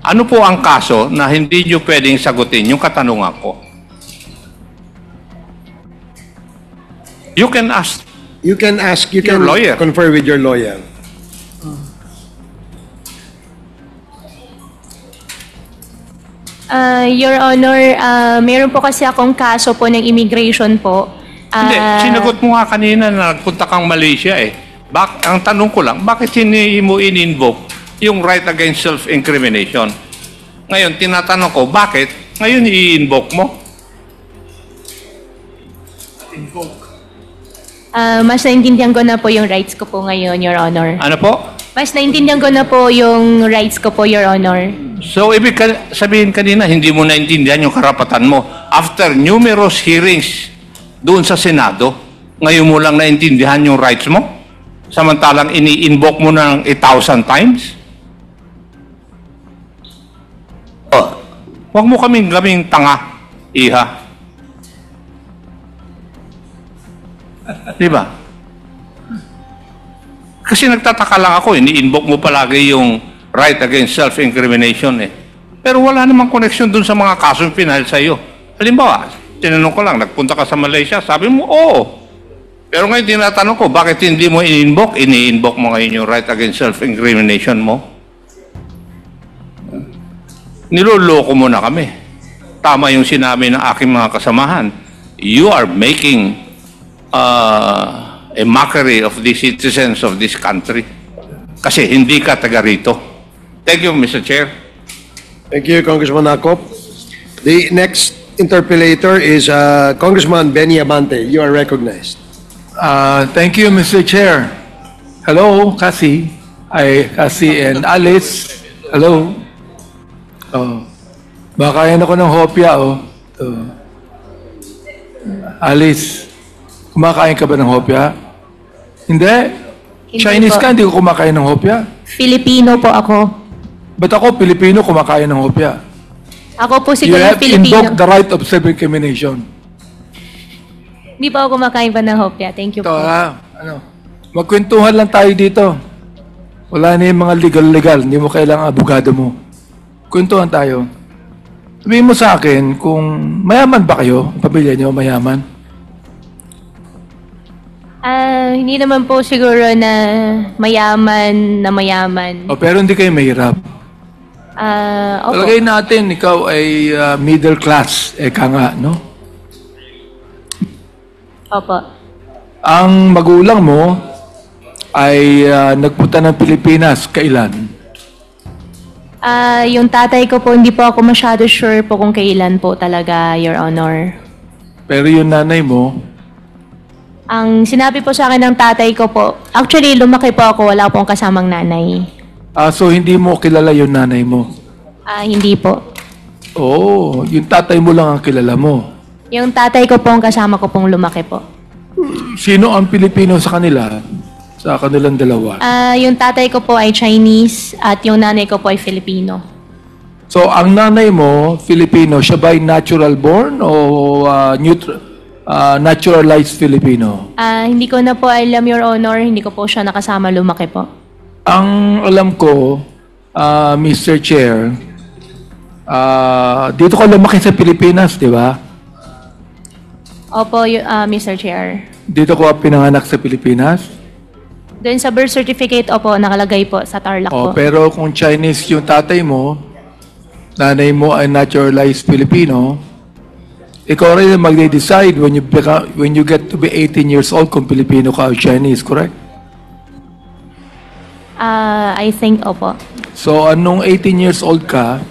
Ano po ang kaso na hindi nyo pwedeng sagutin yung katanungan ko? You can ask. You can Your can lawyer. confer with your lawyer. Your Honor, meron po kasi akong kaso po ng immigration po. Hindi, sinagot mo nga kanina na nagpunta kang Malaysia eh. Ang tanong ko lang, bakit hindi mo in-invoke yung right against self-incrimination? Ngayon, tinatanong ko, bakit ngayon i-invoke mo? Mas naintindihan ko na po yung rights ko po ngayon, Your Honor. Ano po? Mas naintindihan ko na po yung rights ko po, Your Honor. So, ibig sabihin kanina, hindi mo naintindihan yung karapatan mo. After numerous hearings doon sa Senado, ngayon mo lang naintindihan yung rights mo? Samantalang ini-invoke mo ng 1,000 times? Huwag mo kaming tanga, iha. Di ba? Kasi nagtataka lang ako, ini-invoke mo palagi yung right against self-incrimination eh. Pero wala namang connection dun sa mga kasong pinahal sa iyo. Halimbawa, tinanong ko lang, nagpunta ka sa Malaysia, sabi mo, oo. Pero ngayon tinatanong ko, bakit hindi mo in-invoke? Ini-invoke mo ngayon yung right against self-incrimination mo? Niloloko mo na kami. Tama yung sinabi ng aking mga kasamahan. You are making a mockery of the citizens of this country. Kasi hindi ka taga rito. Thank you, Mr. Chair. Thank you, Congressman Akop. The next interpellator is Congressman Benny Abante. You are recognized. Thank you, Mr. Chair. Hello, Cassie. Cassie and Alice. Hello. Oh. Bakayan ako ng hopya, oh. Alice, kumakain ka ba ng hopya? Hindi. Hindi Chinese po. ka, hindi ko kumakain ng hopya. Filipino po ako. Ba't ako, Pilipino, kumakain ng hopya? Ako po You siguro have Filipino. invoked the right of self-incrimination. Hindi po ako kumakain pa ng hopya. Thank you Ito, po. magkwentuhan lang tayo dito. Wala na yung mga legal-legal. Hindi mo kailangan abogado mo. Kwentuhan tayo. Sabihin mo sa akin kung mayaman ba kayo? Ang pamilya niyo mayaman? Hindi naman po siguro na mayaman. O, pero hindi kayo mahirap. Opo. Talagay natin, ikaw ay middle class. Eka nga, no? Opo. Ang magulang mo ay nagpunta ng Pilipinas. Kailan? Yung tatay ko po, hindi po ako masyado sure po kung kailan po talaga, Your Honor. Pero yung nanay mo, Ang sinabi po sa akin ng tatay ko po, actually lumaki po ako, wala pong kasamang nanay. so hindi mo kilala yung nanay mo. Hindi po. Oo, yung tatay mo lang ang kilala mo. Yung tatay ko po ang kasama ko pong lumaki po. Sino ang Pilipino sa kanila? Sa kanilang dalawa? Yung tatay ko po ay Chinese at yung nanay ko po ay Filipino. So, ang nanay mo, Filipino, siya ba ay natural born o naturalized Filipino? Hindi ko na po alam, Your Honor. Hindi ko po siya nakasama lumaki po. Ang alam ko, Mr. Chair, dito ka lumaki sa Pilipinas, di ba? Opo, Mr. Chair. Dito ko pinanganak sa Pilipinas. Doon sa birth certificate, opo, nakalagay po sa Tarlac po. Pero kung Chinese yung tatay mo, nanay mo ay naturalized Filipino, ikaw rin ang mag-decide when you get to be 18 years old kung Filipino ka o Chinese, correct? I think, opo. So, anong 18 years old ka,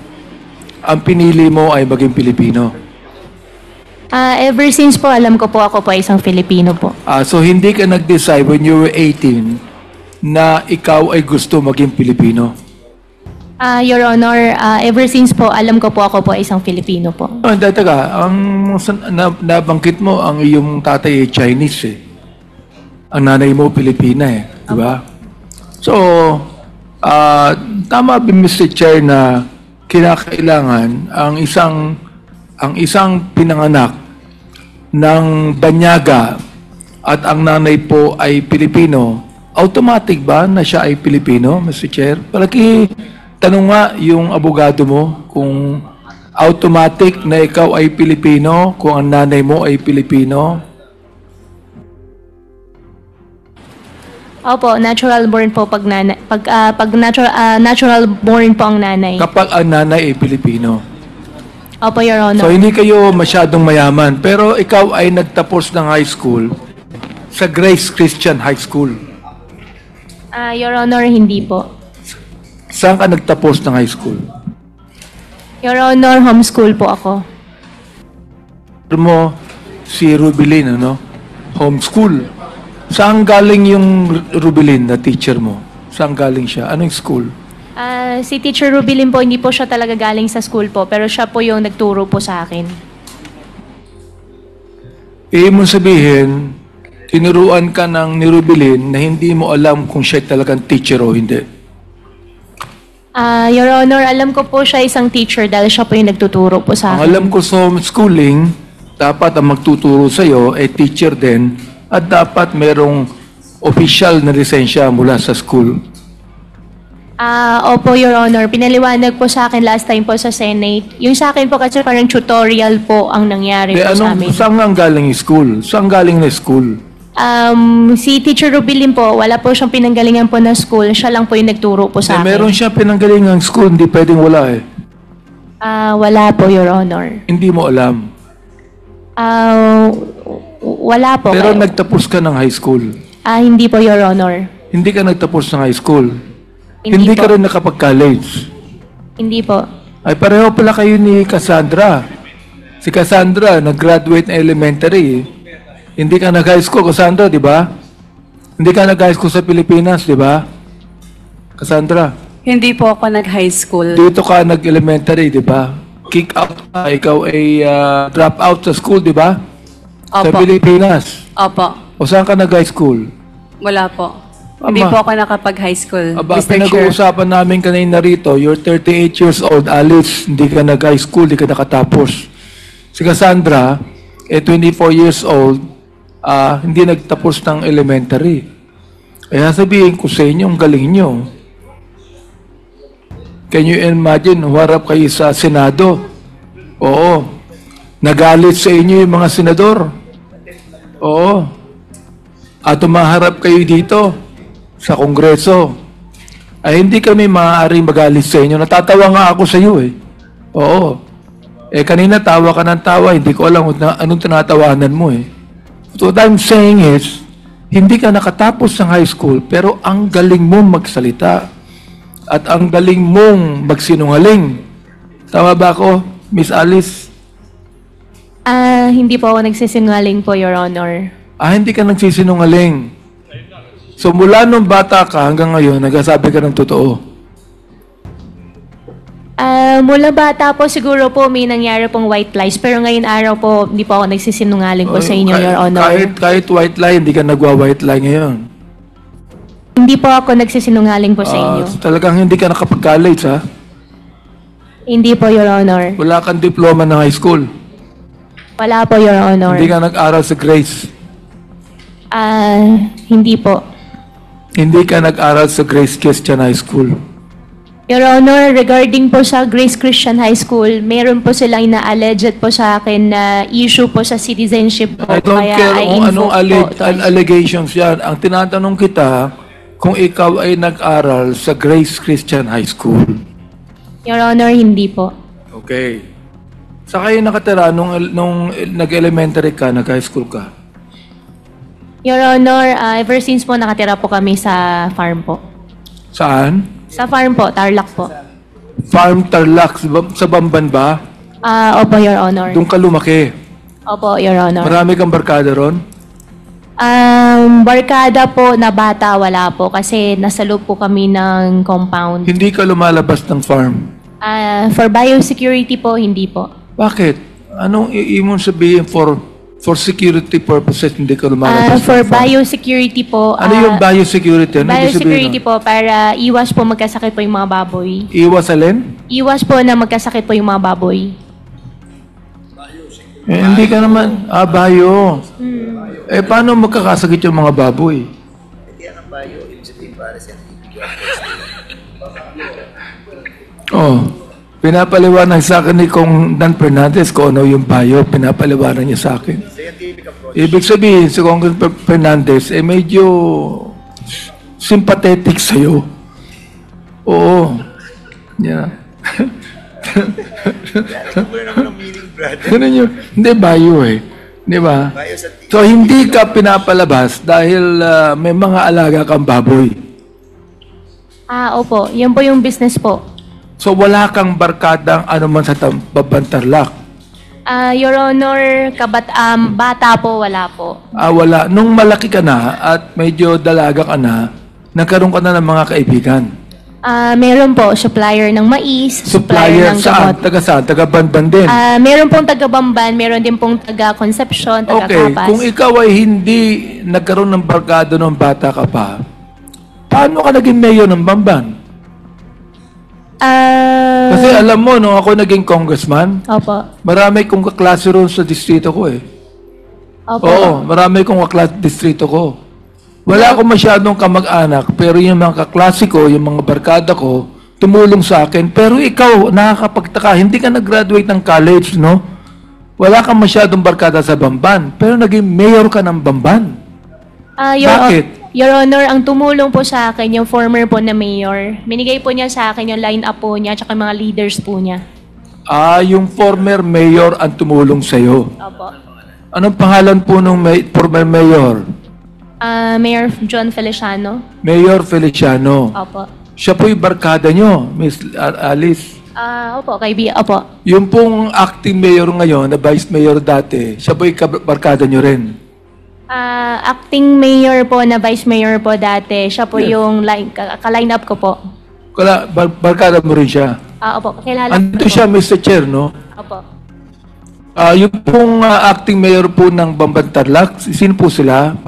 ang pinili mo ay maging Pilipino. Ever since po, alam ko po ako po ay isang Filipino po. So, hindi ka nag-decide when you were 18 na ikaw ay gusto maging Pilipino. Your Honor, ever since po, alam ko po ako po ay isang Filipino po. Teka, nabanggit mo, ang iyong tatay ay Chinese eh. Ang nanay mo, Pilipina eh. Di ba? So, tama ba, Mr. Chair, na kinakailangan ang isang pinanganak ng banyaga at ang nanay po ay Pilipino, automatic ba na siya ay Pilipino, Mr. Chair? Tanong nga yung abogado mo kung automatic na ikaw ay Pilipino, kung ang nanay mo ay Pilipino. Opo, natural born po pag natural born po ang nanay. Kapag ang nanay ay Pilipino. Opo, Your Honor. So hindi kayo masyadong mayaman, pero ikaw ay nagtapos ng high school sa Grace Christian High School. Your Honor, hindi po. Saan ka nagtapos ng high school? Your Honor, homeschool po ako. Mo si Rubilin, ano? Homeschool. Saan galing yung Rubilin na teacher mo? Saan galing siya? Anong school? Si Teacher Rubilin po, hindi po siya talaga galing sa school po, pero siya po yung nagturo po sa akin. Ibig mo sabihin, tinuruan ka ng ni Rubilin na hindi mo alam kung siya talagang teacher o hindi. Your Honor, alam ko po siya isang teacher dahil siya po yung nagtuturo po sa Ang akin. alam ko sa homeschooling, dapat ang magtuturo sa'yo ay teacher din at dapat merong official na lisensya mula sa school. Opo, Your Honor. Pinaliwanag po sa akin last time po sa Senate. Yung sa akin po kasi parang tutorial po ang nangyari po sa amin. Saan ang galing yung school? Saan galing na school? Si Teacher Rubilin po, wala po siyang pinanggalingan po na school. Siya lang po yung nagturo po sa akin. Meron siya pinanggalingang school, hindi pwedeng wala eh. Wala po, Your Honor. Hindi mo alam. Wala po. Pero nagtapos ka ng high school. Hindi po, Your Honor. Hindi ka nagtapos ng high school. Hindi Hindi ka po. rin nakapag-college. Hindi po. Ay, pareho pala kayo ni Cassandra. Si Cassandra, nag-graduate na elementary. Hindi ka nag-high school, Cassandra, di ba? Hindi ka nag-high school sa Pilipinas, di ba? Cassandra, Hindi po ako nag-high school. dito ka nag-elementary, di ba? Kick out ka, ikaw ay drop out sa school, di ba? Sa Opo. Pilipinas. Opo. O saan ka nag-high school? Wala po. Hindi Ama. po ako nakapag-high school, Aba, Mr. Chair. pinag-uusapan namin kanina rito, you're 38 years old, Alice, hindi ka nag-high school, hindi ka nakatapos. Si Cassandra, 24 years old, hindi nagtapos ng elementary. Kaya sabihin ko sa inyo, ang galing nyo. Can you imagine, huwarap kayo sa Senado? Oo. Nagalit sa inyo yung mga senador? Oo. At umaharap kayo dito sa Kongreso. Ay hindi kami maaaring magalit sa inyo. Natatawa nga ako sa iyo eh. Oo. Kanina tawa ka ng tawa, hindi ko alam anong tinatawanan mo eh. So what I'm saying is, hindi ka nakatapos ng high school, pero ang galing mong magsalita. At ang galing mong magsinungaling. Tama ba ako, Miss Alice? Hindi po ako nagsisinungaling po, Your Honor. Hindi ka nagsisinungaling. So mula nung bata ka hanggang ngayon, nagsasabi ka ng totoo. Mula bata po, siguro po may nangyari pong white lies. Pero ngayon araw po, hindi po ako nagsisinungaling po sa inyo, Your Honor. Kahit white lie, hindi ka nagwa-white lie ngayon. Hindi po ako nagsisinungaling po sa inyo. Talagang hindi ka nakapag-college, ha? Hindi po, Your Honor. Wala kang diploma ng high school. Wala po, Your Honor. Hindi ka nag-aral sa Grace. Hindi po. Hindi ka nag-aral sa Grace Christian High School. Your Honor, regarding po sa Grace Christian High School, meron po silang na-alleged po sa akin na issue po sa citizenship po. I don't Kaya care I kung anong invoke po. allegations yan. Ang tinatanong kita, kung ikaw ay nag-aral sa Grace Christian High School. Your Honor, hindi po. Okay. Sa kayo nakatira nung nag-elementary ka, nag-high school ka? Your Honor, ever since po nakatira po kami sa farm po. Saan? Sa farm po, Tarlac po. Farm Tarlac, sa Bamban ba? Opo, Your Honor. Doon ka lumaki. Opo, Your Honor. Marami kang barkada ron? Barkada po na bata, wala po. Kasi nasa loob po kami ng compound. Hindi ka lumalabas ng farm. For biosecurity po, hindi po. Bakit? Anong iimon sabihin for security purposes hindi ka lumalabas For ng farm? biosecurity po. Ano yung biosecurity? Ano ibig sabihin Biosecurity nun? po, para iwas po magkasakit po yung mga baboy. Iwas alin? Iwas po na magkasakit po yung mga baboy. Hindi ka naman. Bio. Paano magkakasakit yung mga baboy? Pinapaliwanag sa akin ni Kong Dan Fernandez kung ano yung bio. Pinapaliwanag niya sa akin. Ibig sabihin, si Kong Fernandez, medyo sympathetic sa'yo. Oo. Yeah. Ganun yun. Hindi, bio eh. Di ba? So, hindi ka pinapalabas dahil may mga alaga kang baboy. Opo. Yan po yung business po. So, wala kang barkadang anuman sa Babantarlak. Your Honor, bata po, wala po. Wala. Nung malaki ka na at medyo dalaga ka na, nagkaroon ka na ng mga kaibigan. Meron po, supplier ng mais, supplier ng saan? gamot. Taga saan? Taga Banban din. Meron pong taga-Bamban, meron din pong taga-Concepcion, Okay, taga-Kapas. kung ikaw ay hindi nagkaroon ng barkado nung bata ka pa, paano ka naging mayor ng Bamban? Kasi alam mo, nung ako naging congressman, Opo. marami kong kaklase roon sa distrito ko eh. Opo. Oo, marami kong kaklase sa distrito ko. Wala akong masyadong kamag-anak, pero yung mga kaklase ko, yung mga barkada ko, tumulong sa akin. Pero ikaw, nakakapagtaka, hindi ka nag-graduate ng college, no? Wala kang masyadong barkada sa Bamban, pero naging mayor ka ng Bamban. Bakit? Your Honor, ang tumulong po sa akin yung former po na mayor. Minigay po niya sa akin yung line-up po niya at mga leaders po niya. Yung former mayor ang tumulong sa'yo. Opo. Anong pangalan po nung former mayor? Mayor John Feliciano. Mayor Feliciano. Opo. Siya po yung barkada nyo, Miss Alice. Opo, Opo. Yung pong acting mayor ngayon, na vice mayor dati, siya po yung barkada nyo rin. Acting mayor po na vice mayor po dati. Siya po yung ka-line up ko po. Barkada mo rin siya. Opo, kakilala ko Andito po. siya, Mr. Chair, no? Opo. Yung pong acting mayor po ng Bamban Tarlac, sino po sila?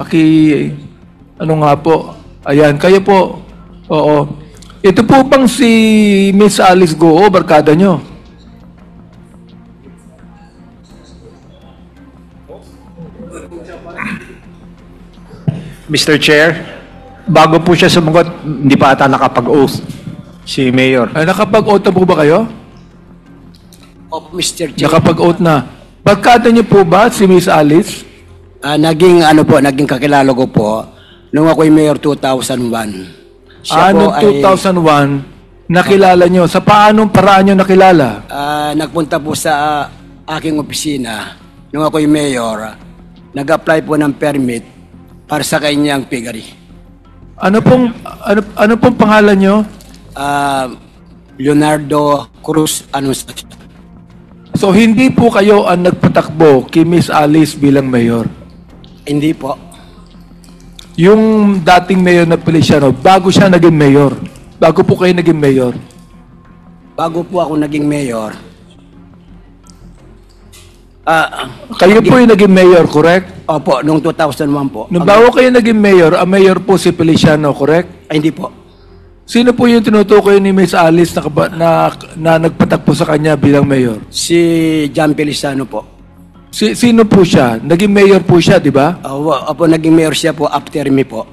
Ano nga po? Ayan, kayo po. Oo. Ito po bang si Miss Alice Goo, barkada nyo? Mr. Chair, bago po siya sumagot, hindi pa ata nakapag-oath si Mayor. Ay, nakapag-oath na po ba kayo? Opo, Mr. Chair. Nakapag-oath na. Barkada niyo po ba si Miss Alice? Naging kakilala ko po nung ako'y Mayor 2001. Siya po Noong 2001, nakilala niyo. Sa paanong paraan niyo nakilala? Nagpunta po sa aking opisina nung ako'y Mayor. Nag-apply po ng permit para sa kanyang piggery. Ano pong pangalan niyo? Leonardo Cruz Anunciacion. So hindi po kayo ang nagpatakbo kay Miss Alice bilang mayor. Hindi po. Yung dating mayor na Feliciano, bago siya naging mayor. Bago po kayo naging mayor. Bago po ako naging mayor, Kayo po yung naging mayor, correct? opo, noong 2001 po. Nung bago kayo naging mayor, ang mayor po si Feliciano, correct? Ay, hindi po. Sino po yung tinutukoy ni Miss Alice na nagpatakbo sa kanya bilang mayor? Si John Feliciano po. Sino po siya? Naging mayor po siya, di ba? Opo, naging mayor siya po after me po.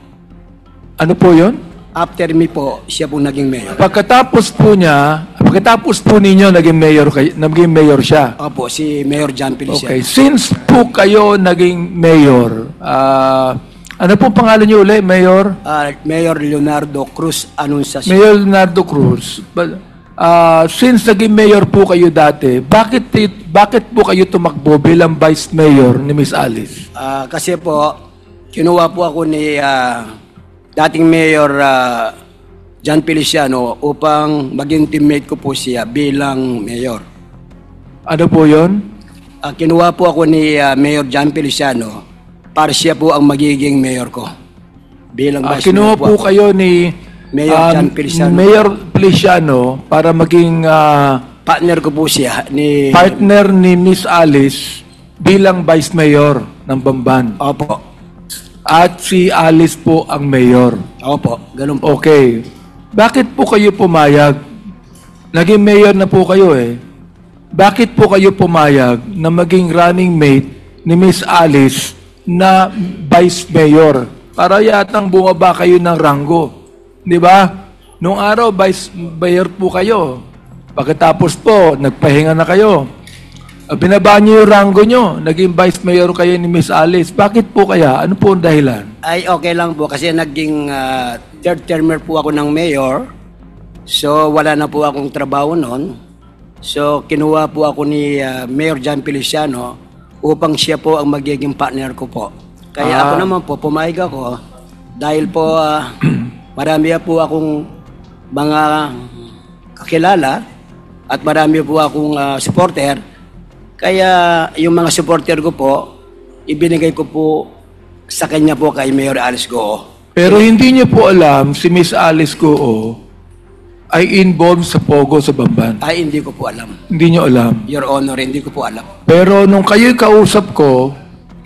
Ano po yon? After me po, siya po naging mayor. Pagkatapos po ninyo, naging mayor siya. Opo, si Mayor John Feliciano. Okay. Since po kayo naging mayor, ano po pangalan niyo ulit, Mayor? Mayor Leonardo Cruz Anunciacion. Mayor Leonardo Cruz. Since naging mayor po kayo dati, bakit po kayo tumakbo bilang vice mayor ni Miss Alice? Kasi po, kinuha po ako ni dating Mayor John Feliciano upang maging teammate ko po siya bilang mayor. Ano po yon? Kinuha po ako ni Mayor John Feliciano para siya po ang magiging mayor ko. Bilang vice Kinuha mayor po ako. kayo ni Mayor John Feliciano. Mayor Feliciano para maging Partner ko po siya ni... partner ni Miss Alice bilang vice mayor ng Bamban. Opo. At si Alice po ang mayor. Opo, ganun po. Okay. Bakit po kayo pumayag? Naging mayor na po kayo eh. Bakit po kayo pumayag na maging running mate ni Miss Alice na vice mayor? Para yatang bumaba kayo ng ranggo. Di ba? Nung araw, vice mayor po kayo. Pagkatapos po, nagpahinga na kayo. Binaba niyo yung ranggo niyo. Naging vice mayor kayo ni Miss Alice. Bakit po kaya? Ano po ang dahilan? Ay, okay lang po kasi naging third termer po ako ng mayor. So, wala na po akong trabaho noon. So, kinuha po ako ni Mayor John Feliciano upang siya po ang magiging partner ko po. Kaya ako naman po, pumayag ako dahil po marami po akong mga kakilala at marami po akong supporter. Kaya yung mga supporter ko po, ibinigay ko po sa kanya po kay Mayor Alice Goo. Pero hindi niyo po alam si Miss Alice Goo ay involved sa Pogo sa Bamban. Ay, hindi ko po alam. Hindi niyo alam. Your Honor, hindi ko po alam. Pero nung kayo kausap ko,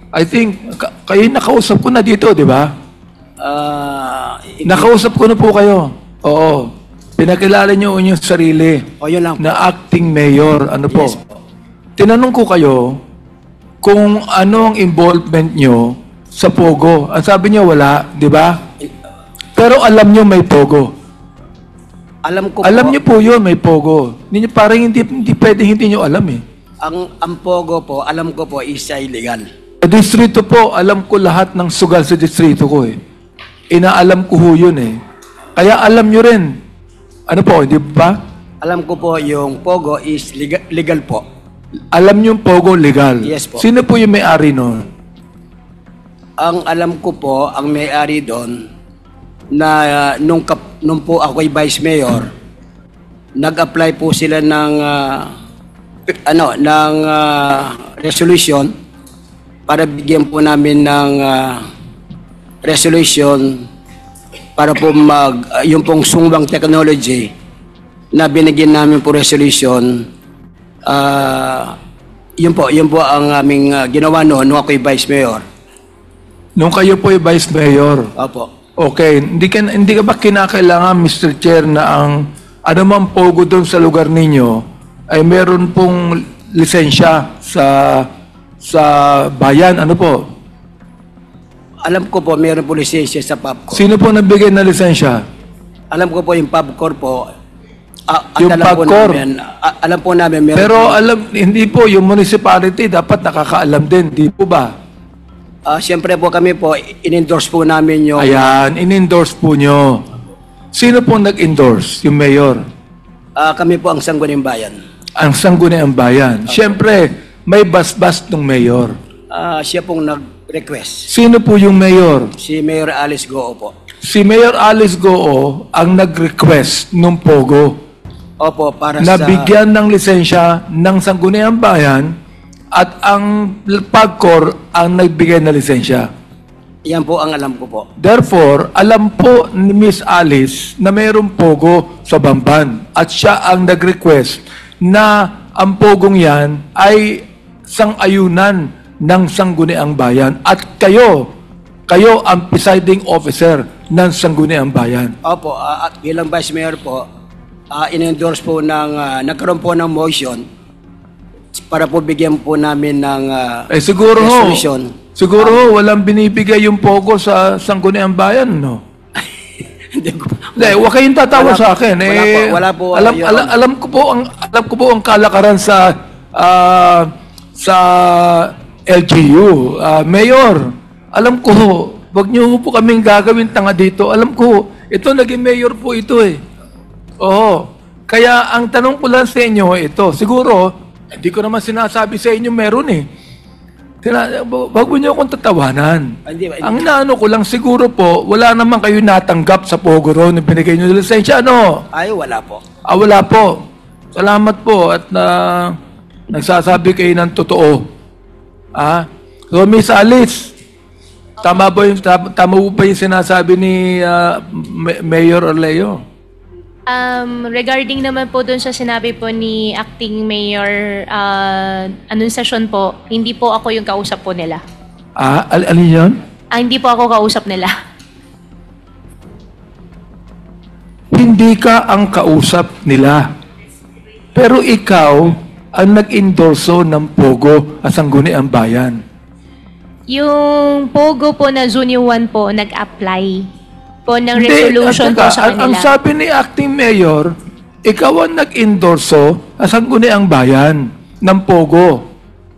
I think, kayo nakausap ko na dito, di ba? Nakausap ko na po kayo. Oo. Pinakilala niyo yung sarili O, yun lang po. na acting mayor. Ano po? Yes po. Tinanong ko kayo kung ano ang involvement nyo sa Pogo. Ang sabi niyo wala, di ba? Pero alam niyo may Pogo. Alam ko Alam po, niyo po yun, may Pogo. Parang hindi pwedeng hindi niyo alam eh. ang Pogo po, alam ko po, is illegal. Sa distrito po, alam ko lahat ng sugal sa distrito ko eh. Inaalam ko ho yun eh. Kaya alam nyo rin. Ano po, di ba? Alam ko po yung Pogo is legal po. Alam nyo yung Pogo legal. Yes po. Sino po yung may-ari nun? Ang alam ko po, ang may-ari doon, na nung po ako'y vice mayor, nag-apply po sila ng resolution para bigyan po namin ng resolution para po yung pong sungwang technology na binigyan namin po resolution. Yun po ang aming ginawa noon nung ako'y vice mayor. Nung kayo po yung vice mayor. Opo. Okay, hindi ka ba kinakailangan, Mr. Chair, na ang anumang Pogo doon sa lugar ninyo ay meron pong lisensya sa bayan? Ano po? Alam ko po, meron po lisensya sa PubCorp. Sino po nagbigay na lisensya? Alam ko po yung PubCorp po. Yung PubCorp? Alam po namin meron. Pero hindi po, yung municipality dapat nakakaalam din, di po ba? Siyempre po kami po, in-endorse po namin yung... Ayan, in-endorse po nyo. Sino po nag-endorse? Yung mayor? Kami po ang Sangguniang Bayan. Ang Sangguniang Bayan. Siyempre, may basbas ng mayor. Siya pong nag-request. Sino po yung mayor? Si Mayor Alice Goo po. Si Mayor Alice Goo ang nag-request ng Pogo Opo, para na sa... bigyan ng lisensya ng Sangguniang Bayan at ang PubCorp ang nagbigay na lisensya. Yan po ang alam ko po. Therefore, alam po ni Miss Alice na mayroong Pogo sa Bamban at siya ang nag-request na ang Pogong yan ay sang-ayunan ng Sangguniang Bayan at kayo ang presiding officer ng Sangguniang Bayan. Opo, at bilang Vice Mayor po, in-endorse po nagkaroon po ng motion para po bigyan po namin ng resolution. Siguro walang binibigay yung Pogo sa Sangguniang Bayan, no? Hindi, huwag kayong tatawa sa akin. Wala po. Alam ko po ang kalakaran sa LGU. Mayor, alam ko, wag niyo po kaming gagawin tanga dito. Alam ko, ito naging mayor po ito eh. Oo. Kaya ang tanong ko lang sa inyo ito, siguro, hindi ko naman sinasabi sa inyo meron eh. Wag niyo akong tatawanan. Ang naano ko lang siguro po, wala naman kayo natanggap sa Pogo ron na binigay niyo ng lisensya, ano? Ay, wala po. Wala po. Salamat po at nagsasabi kayo ng totoo. So, Miss Alice, tama po ba yung sinasabi ni Mayor Orleo? Regarding naman po dun sa sinabi po ni Acting Mayor Anunciacion po, hindi po ako yung kausap po nila. Alin yun? Hindi po ako kausap nila. Hindi ka ang kausap nila. Pero ikaw ang nag-endorso ng Pogo at Sangguniang Bayan. Yung Pogo po na Junior 1 po, nag-apply po ng resolution po sa kanila. Ang sabi ni Acting Mayor, ikaw ang nag-endorso sa Sangguniang Bayan ng Pogo.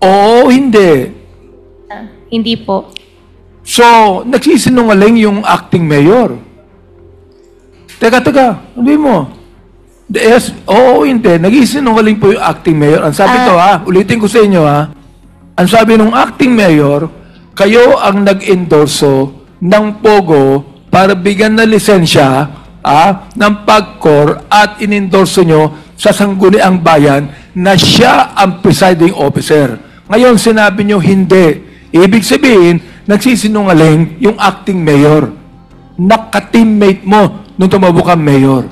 Oo, hindi. Hindi po. So, nagsisinungaling yung Acting Mayor. Teka, hindi mo. Yes, oo, hindi. Nagsisinungaling po yung Acting Mayor. Ang sabi ulitin ko sa inyo ang sabi ng Acting Mayor, kayo ang nag-endorso ng Pogo para bigyan na lisensya ng PubCorp at inendorso nyo sa Sangguniang Bayan na siya ang presiding officer. Ngayon, sinabi nyo hindi. Ibig sabihin, nagsisinungaling yung Acting Mayor. Naka-teammate mo nung tumabo kang Mayor.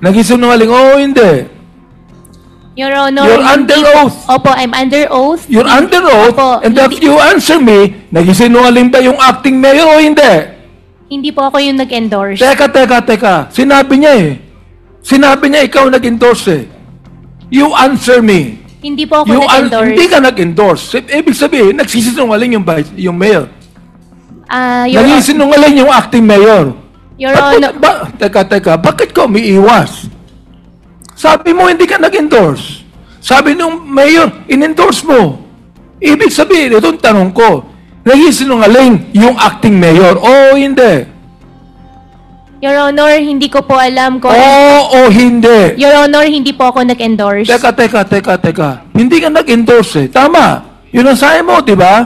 Nagsisinungaling, hindi. Your Honor, You're under oath. Opo, I'm under oath. You're under oath, Opo, and if you answer me, nagsisinungaling ba yung Acting Mayor o hindi? Hindi po ako yung nag-endorse. Teka. Sinabi niya ikaw nag-endorse eh. You answer me. Hindi po ako nag-endorse. Hindi ka nag-endorse. Ibig sabihin, nagsisinungaling yung mayor. Nagsisinungaling yung acting mayor. Your Honor. Teka. Bakit ka umiiwas? Sabi mo, hindi ka nag-endorse. Sabi nung mayor, in-endorse mo. Ibig sabihin, itong tanong ko, Nagsisinungaling yung acting mayor. Oo, hindi. Your Honor, hindi ko po alam kung... Oo, hindi. Your Honor, hindi po ako nag-endorse. Teka. Hindi ka nag-endorse eh. Tama. Yun ang sabi mo, di ba?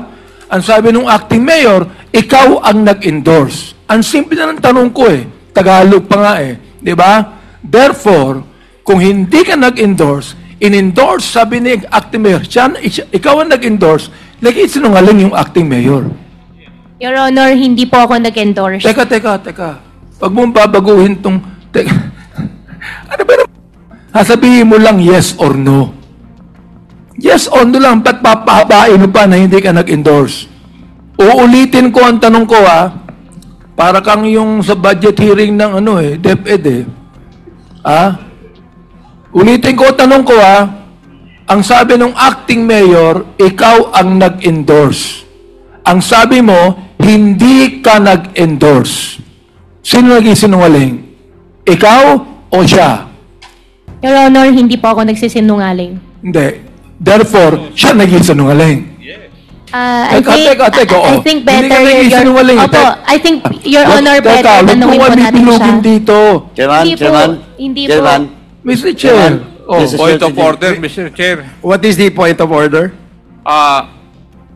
Ang sabi ng acting mayor, ikaw ang nag-endorse. Ang simple na ng tanong ko eh. Tagalog pa nga eh. Di ba? Therefore, kung hindi ka nag-endorse, in-endorse, sabi ni acting mayor, ikaw ang nag-endorse, lagi sinungaling yung acting mayor. Your Honor, hindi po ako nag-endorse. Teka. Pag mong babaguhin tong... Ano ba naman? Sasabihin mo lang yes or no. Yes or no lang. Ba't papahabain mo pa na hindi ka nag-endorse? Uulitin ko ang tanong ko para kang yung sa budget hearing ng DepEd eh. Ulitin ko ang tanong ko ang sabi ng acting mayor, ikaw ang nag-endorse. Ang sabi mo, hindi ka nag-endorse. Sino nagsisinungaling? Ikaw o siya? Your Honor, hindi po ako nagsisinungaling. Hindi. Therefore, siya nagsisinungaling. I oo. think Hindi ka better nagsisinungaling. Opo, I think Your Honor better tanungin po natin siya. Dito. Hindi po. Mr. Chair. Point of order, Mr. Chair. What is the point of order?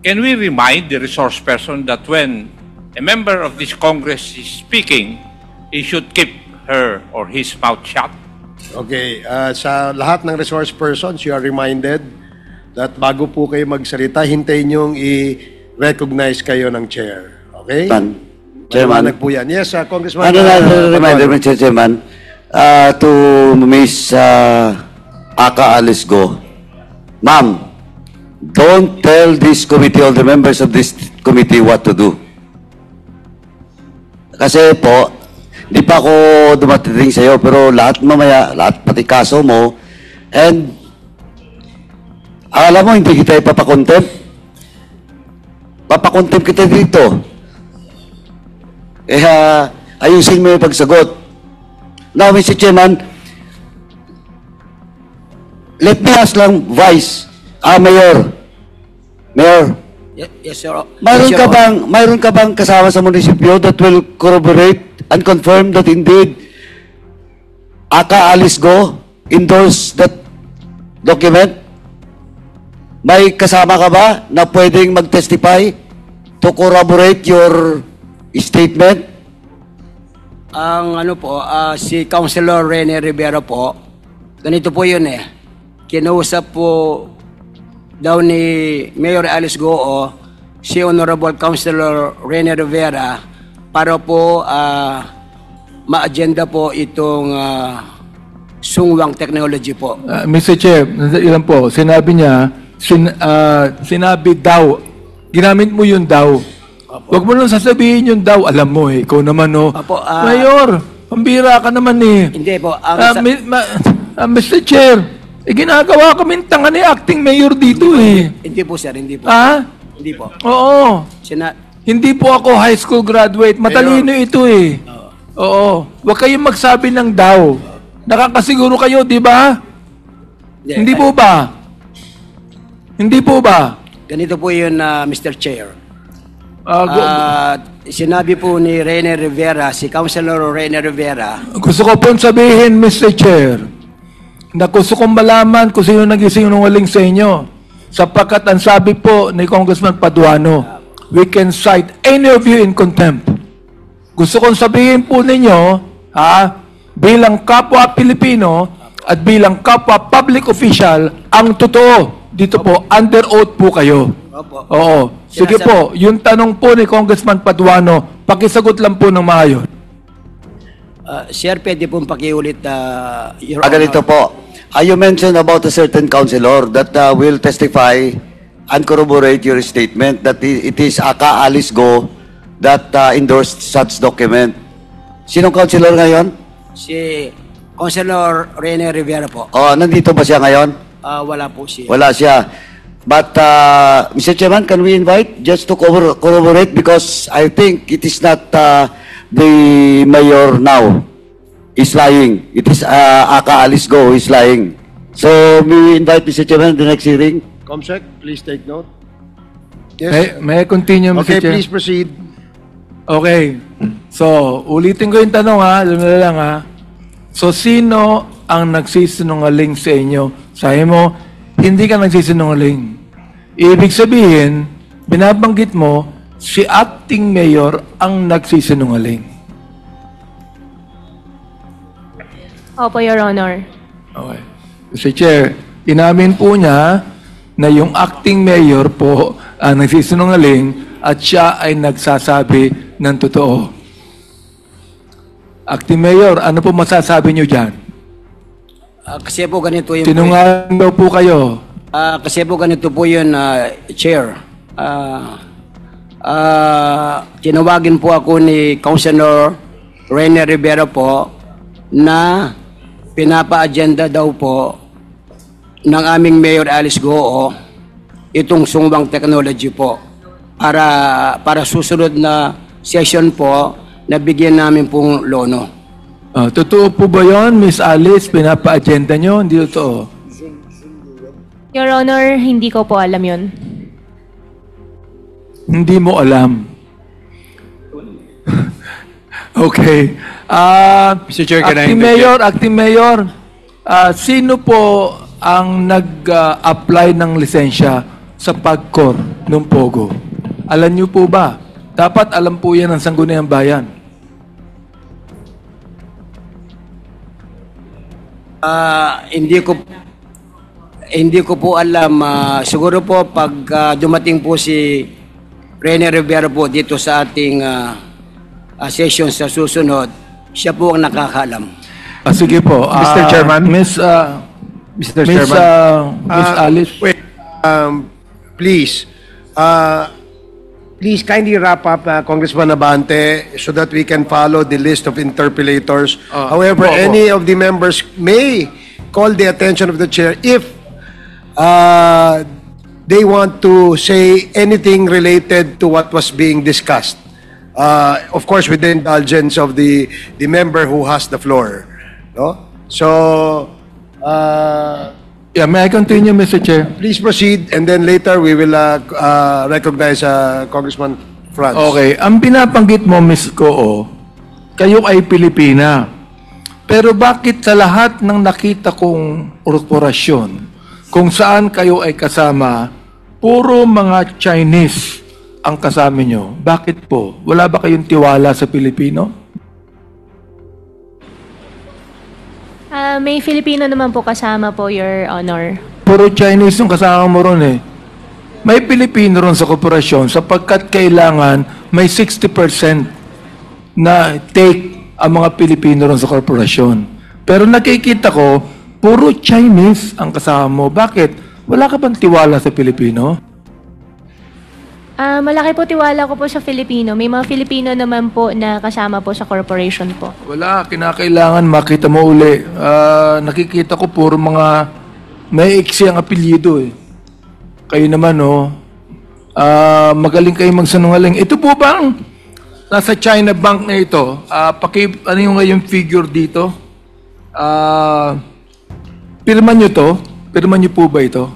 Can we remind the resource person that when a member of this Congress is speaking, he should keep her or his mouth shut? Okay, sa lahat ng resource persons, you are reminded that bago po kayo magsalita, hintayin niyong i-recognize kayo ng chair. Okay? Chairman. Maliwanag po yan. Yes, Congressman. Reminder, Mr. Chairman, to Ms. Aka Alice Go. Ma'am, don't tell this committee or the members of this committee what to do. Kasi po, di pa ako dumating sa iyo, pero lahat mamaya, lahat pati kaso mo, and alam mo, hindi kita ipapakontempt. Papakontempt kita dito. Ayusin mo yung pagsagot. Now, Mr. Chairman, let me ask lang, Vice, Mayor, Yes, sir. mayroon ka bang kasama sa munisipyo that will corroborate and confirm that indeed Aka Alice Go endorse that document? May kasama ka ba na pwedeng mag-testify to corroborate your statement? Ang si Councilor Rene Rivera po, ganito po yun eh. Kinausap po daw ni Mayor Alice Goo si Honorable Councilor Rene Rivera para po ma-agenda po itong sungwang technology po. Mr. Chair, ilan po, sinabi niya, sinabi daw, ginamit mo yung daw. Huwag mo nang sasabihin yung daw, alam mo eh, ikaw naman Mayor, pambira ka naman eh. Hindi po. Mr. Chair, ginagawa kaming tanga ni acting mayor dito eh. Hindi po, sir, hindi po. Hindi po. Oo. Hindi po ako high school graduate. Matalino ito eh. Oo. Huwag kayong magsabi ng daw. Nakakasiguro kayo, di ba? Hindi po ba? Hindi po ba? Ganito po yun, Mr. Chair. Sinabi po ni Rene Rivera, si Councilor Rene Rivera. Gusto ko pong sabihin, Mr. Chair, na gusto kong malaman kung sino nagsisinungaling sa inyo. Sapagkat ang sabi po ni Congressman Paduano, we can cite any of you in contempt. Gusto kong sabihin po ninyo, bilang kapwa Pilipino at bilang kapwa public official, ang totoo, dito po, under oath po kayo. Oo. Sige po, yung tanong po ni Congressman Paduano, pakisagot lang po ng maayos. Sir, pwede pong pakiulit, Your Ganito po. You mentioned about a certain councilor that will testify and corroborate your statement that it is Aka Alice Go that endorsed such document. Sinong councilor ngayon? Si Councilor Rene Rivera po. Nandito ba siya ngayon? Wala po siya. Wala siya. But, Mr. Chairman, can we invite just to corroborate because I think it is not the mayor now is lying. It is Aka Alice Go is lying. So, may we invite Mr. Chairman the next hearing? Comsec, please take note. Yes. May I continue, Mr. Okay, Chair? please proceed. Okay. So, ulitin ko yung tanong ha. Alam mo lang ha. So, sino ang nagsisinungaling sa inyo? Sabi mo, hindi ka nagsisinungaling. Ibig sabihin, binabanggit mo, si acting mayor ang nagsisinungaling. Opo, Your Honor. Okay. Mr. Chair, inamin po niya na yung acting mayor po ang nagsisinungaling at siya ay nagsasabi ng totoo. Acting mayor, ano po masasabi niyo dyan? Kasi po ganito yung... Sinungaling daw po kayo. Kasi po ganito po yun, Chair. Tinawagin po ako ni Councilor Rene Rivera po na pinapa-agenda daw po ng aming Mayor Alice Goo itong sungwang technology po para susunod na session po na bigyan namin pong lono. Totoo po ba yun, Miss Alice? Pinapa-agenda nyo? Hindi totoo. Your Honor, hindi ko po alam yun. Hindi mo alam. Okay. Mr. Chair, can I Acting Mayor, sino po ang nag-apply ng lisensya sa PAGCOR ng Pogo? Alam niyo po ba? Dapat alam po yan ng Sangguniang Bayan. Hindi ko po alam. Siguro po pag dumating po si Rene Rivera po dito sa ating session sa susunod, siya po ang nakakaalam. Sige po. Mr. Chairman? Miss Alice. Wait, please. Please kindly wrap up, Congressman Abante, so that we can follow the list of interpellators. However, any of the members may call the attention of the chair if they want to say anything related to what was being discussed. Of course, with the indulgence of the member who has the floor. No? So, may I continue, Mr. Chair? please proceed, and then later we will recognize Congressman Franz. Okay. Ang pinapanggit mo, Ms. Goo, kayo ay Pilipina. Pero bakit sa lahat ng nakita kong korporasyon, kung saan kayo ay kasama, puro mga Chinese ang kasama nyo? Bakit po? Wala ba kayong tiwala sa Pilipino? May Filipino naman po kasama po, Your Honor. Puro Chinese yung kasama mo ron eh. May Pilipino ron sa korporasyon sapagkat kailangan may 60% na take ang mga Pilipino ron sa korporasyon. Pero nakikita ko, puro Chinese ang kasama mo. Bakit? Wala ka bang tiwala sa Pilipino? Malaki po tiwala ko po sa Filipino. May mga Filipino naman po na kasama po sa corporation po. Wala, kinakailangan makita mo uli. Nakikita ko puro mga may iksi ang apelyido eh. Kayo naman magaling kayo magsanungaling. Ito po bang nasa China Bank na ito? Ano yung ngayong figure dito? Pirma nyo to? Pirma nyo po ba ito?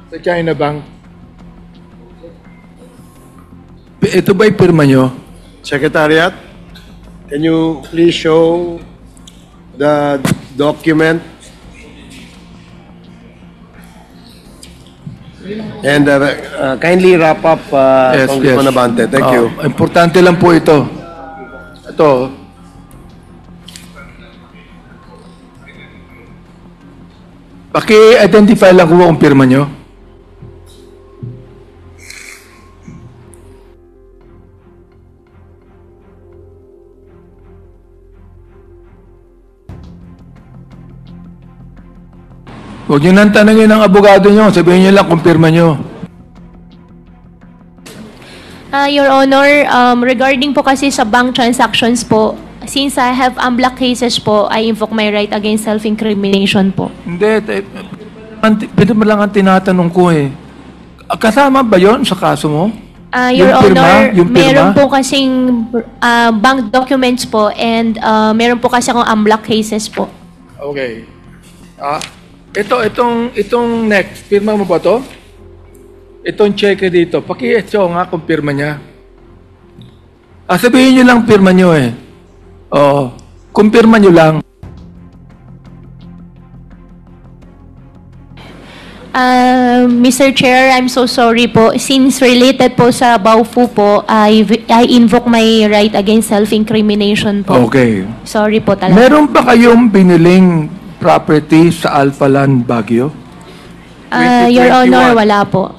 Sa China Bank. Ito ba'y pirma nyo? Secretariat, can you please show the document? And kindly wrap up, Congressman Abante. Thank you. Importante lang po ito. Ito. Paki-identify lang kung pirma nyo. Huwag nyo nang tanongin ng abogado nyo. Sabihin nyo lang kung pirma nyo. Your Honor, regarding po kasi sa bank transactions po, since I have unblocked cases po, I invoke my right against self-incrimination po. Hindi. Pwede mo lang ang tinatanong ko eh. Kasama ba yon sa kaso mo? Your Honor, yung pirma? meron po kasing bank documents po and meron po kasi akong unblocked cases po. Okay. Itong next, pirma mo ba to? itong cheque dito, paki-show nga kung pirma niya. Sabihin nyo lang pirma nyo eh. Oo. Kung pirma nyo lang. Mr. Chair, I'm so sorry po. Since related po sa Baofu po, I invoke my right against self-incrimination po. Okay. Sorry po talaga. Meron ba kayong biniling property sa Alphaland, Baguio? Your 2021. Honor, wala po.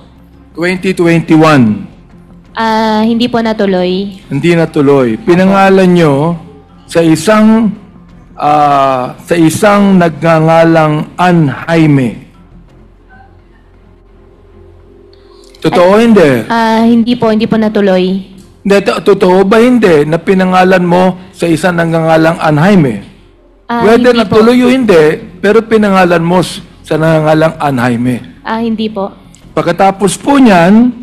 2021. Hindi po natuloy. Hindi natuloy. Pinangalan nyo sa isang nagngangalang Ann Jaime. Totoo hindi? Hindi po natuloy. Hindi, totoo ba hindi na pinangalan mo sa isang nagngangalang Ann Jaime? Whether Hindi po. natuloy o hindi, pero pinangalan mo sa nagngangalang Ann Jaime. Hindi po. Pagkatapos po niyan,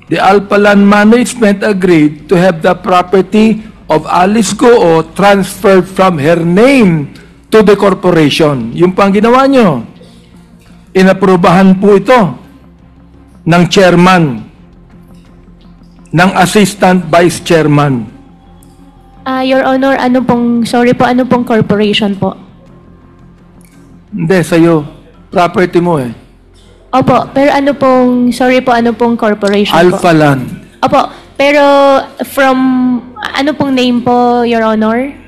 the Alphaland Management agreed to have the property of Alice Goo transferred from her name to the corporation. Yung pang ginawa nyo. Inaprubahan po ito ng chairman, ng assistant vice chairman. Your Honor, ano pong corporation po? Hindi, sa'yo. Property mo eh. Opo, pero ano pong corporation po? Alphaland. Opo, pero from, ano pong name po, Your Honor?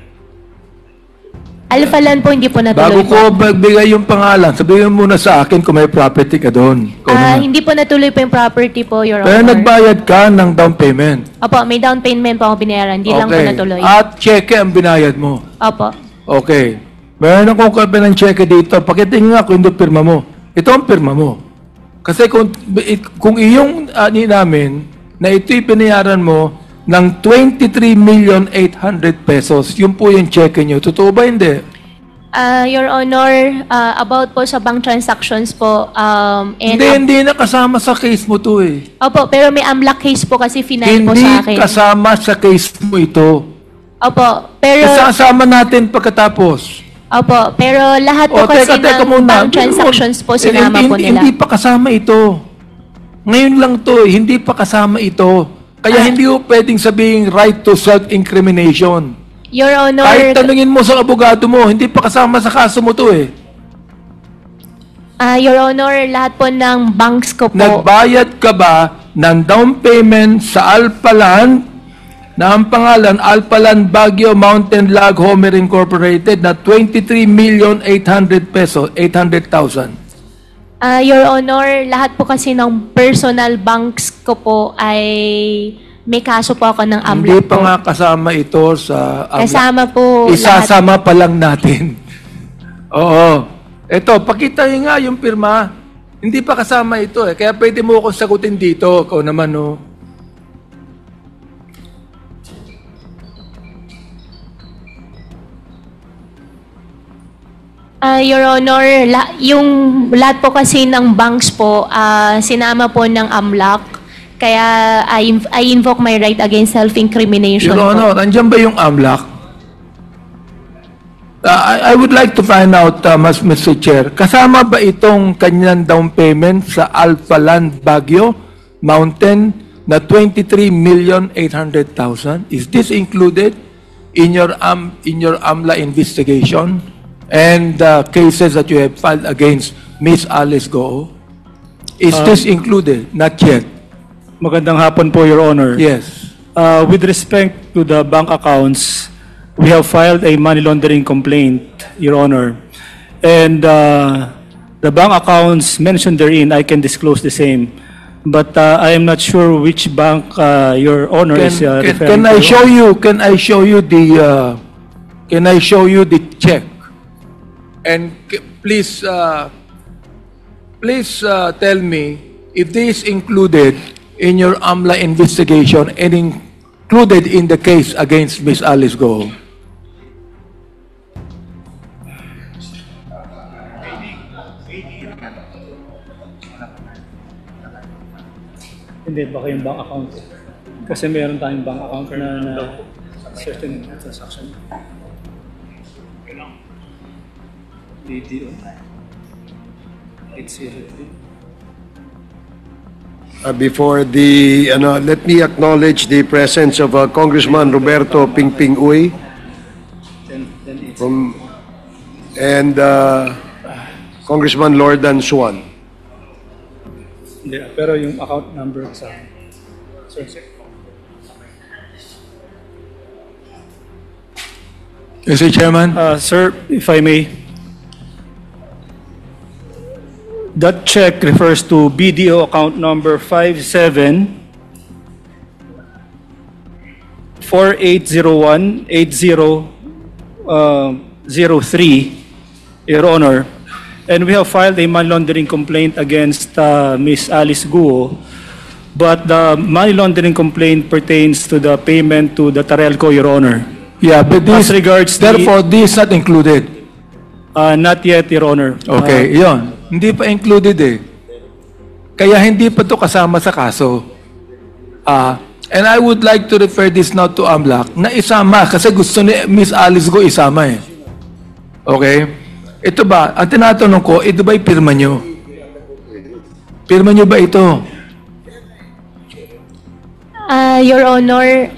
Alphaland po, hindi po natuloy Bago ko magbigay yung pangalan, sabihin mo muna sa akin kung may property ka doon. Hindi po natuloy po yung property po, Your Pero Honor. nagbayad ka ng down payment. Opo, may down payment po ako binayaran. Hindi lang po natuloy. At cheque ang binayad mo. Opo. Okay. Meron akong copy ng cheque dito. Pakitingin nga kung hindi pirma mo. Ito ang pirma mo. Kasi kung iyong ani namin na ito'y binayaran mo ng 23,800,000 pesos, yun po yung cheque nyo. Totoo ba hindi? Your Honor, about po sa bank transactions po, and Hindi na kasama sa case mo to eh. Opo, pero may AMLAC case po kasi final po Hindi sa akin. kasama sa case mo ito. Opo, pero Kasama natin pagkatapos. Opo, pero lahat po kasi ng bank transactions po sinama po nila. Hindi pa kasama ito. Ngayon lang to, hindi pa kasama ito. Kaya hindi mo pwedeng sabihin right to self-incrimination. Your Honor, Kahit tanungin mo sa abogado mo, hindi pa kasama sa kaso mo to eh. Your Honor, lahat po ng banks ko po. Nagbayad ka ba ng down payment sa Alphaland na ang pangalan Alphaland Baguio Mountain Lag Homer Incorporated na 23,800,000 pesos, 800,000? Your Honor, lahat po kasi ng personal banks ko po ay may kaso po ako ng AMLAC Hindi pa po. nga kasama ito sa AMLAC. Kasama po Isasama pa lang natin. Oo. Ito, pakita nyo nga yung pirma. Hindi pa kasama ito eh. Kaya pwede mo akong sagutin dito. Ikaw naman, no? Your Honor, yung lahat po kasi ng banks po, sinama po ng AMLAC. Kaya I invoke my right against self-incrimination Your po. Honor, andyan ba yung AMLAC? I would like to find out, Mr. Chair, kasama ba itong kanyang down payment sa Alphaland Baguio Mountain na 23,800,000? Is this included in your AMLA investigation and cases that you have filed against Miss Alice Goo? Is this included? Not yet. Magandang hapon po, Your Honor. Yes. With respect to the bank accounts, we have filed a money laundering complaint, Your Honor. And the bank accounts mentioned therein, I can disclose the same. But I am not sure which bank Your Honor is referring Can I to. show you? Can I show you the? Can I show you the check? And please, please tell me if this is included in your AMLA investigation and included in the case against Miss Alice Goo. Hindi, baka yung bank account. Kasi meron tayong bank account na certain transaction. DDO. 803. Before the, let me acknowledge the presence of Congressman Roberto Pingping Uy and Congressman Lordan Suan. Hindi, pero yung account number sa Mr. Chairman. Sir, if I may, that check refers to BDO account number 57-4801-8003, Your Honor. And we have filed a money laundering complaint against Ms. Alice Guo, but the money laundering complaint pertains to the payment to the Tarelco, Your Honor. Yeah, but this, As regards therefore, this not included. Not yet, Your Honor. Okay, yon. Hindi pa included eh. Kaya hindi pa to kasama sa kaso. And I would like to refer this now to AMLAC na isama kasi gusto ni Miss Alice Go isama eh. Okay? Ito ba, ang tinatanong ko, ito ba'y pirma nyo? Pirma nyo ba ito? Your Honor,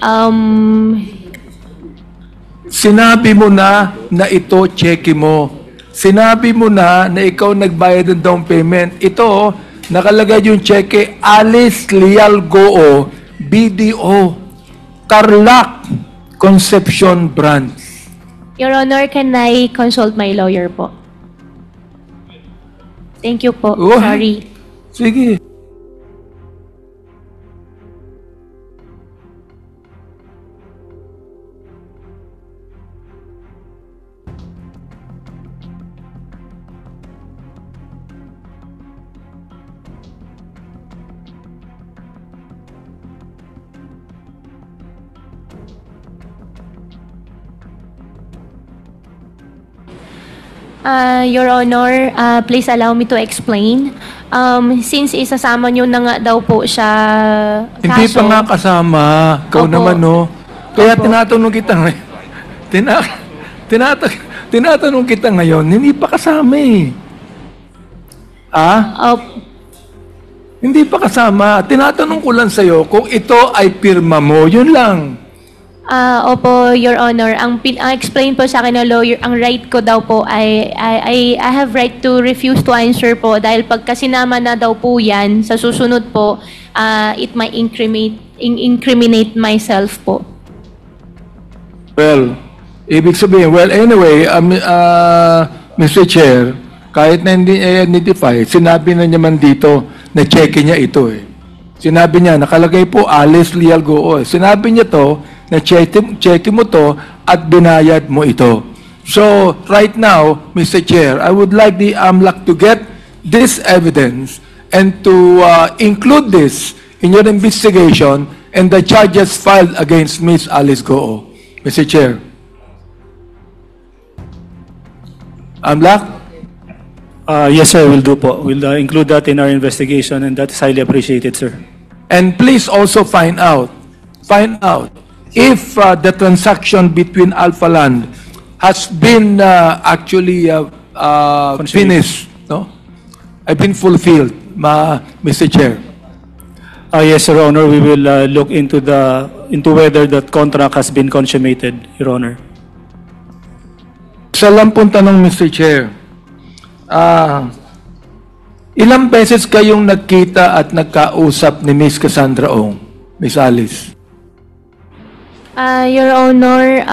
Sinabi mo na ito, cheque mo. Sinabi mo na ikaw nagbayad ng down payment. Ito, nakalagay yung cheque, Alice Leal Goo, BDO, Tarlac, Concepcion Branch. Your Honor, can I consult my lawyer po? Thank you po. Oh, Sorry. Sige. Your Honor, please allow me to explain. Since isasama nyo na nga daw po siya Hindi pa nga kasama. Ikaw Opo. naman, no? Kaya Opo. tinatanong kita ngayon. Tinatanong kita ngayon, hindi pa kasama eh. Hindi pa kasama. Tinatanong ko lang sa'yo kung ito ay pirma mo. Yun lang. Opo, Your Honor. Ang explain po sa akin ng lawyer, ang right ko daw po ay I have right to refuse to answer po dahil pagka sinama na daw po yan, sa susunod po, it might incriminate myself po. Well, ibig sabihin, anyway, Mr. Chair, kahit na hindi identify, sinabi na niya man dito na check niya ito eh. Sinabi niya, nakalagay po Alice Leal Goo. Sinabi niya to, na check mo to at binayad mo ito. So, right now, Mr. Chair, I would like the AMLAC to get this evidence and to include this in your investigation and the charges filed against Ms. Alice Goo. Mr. Chair. AMLAC? Yes, sir, we'll do po. We'll include that in our investigation and that is highly appreciated, sir. And please also find out if the transaction between Alpha Land has been actually finished, no? I've been fulfilled, Mr. Chair. Yes, Your Honor, we will look into whether that contract has been consummated, Your Honor. Isa lang pong tanong, Mr. Chair. Ilang beses kayong nagkita at nagkausap ni Miss Cassandra Ong, Miss Alice? Your Honor,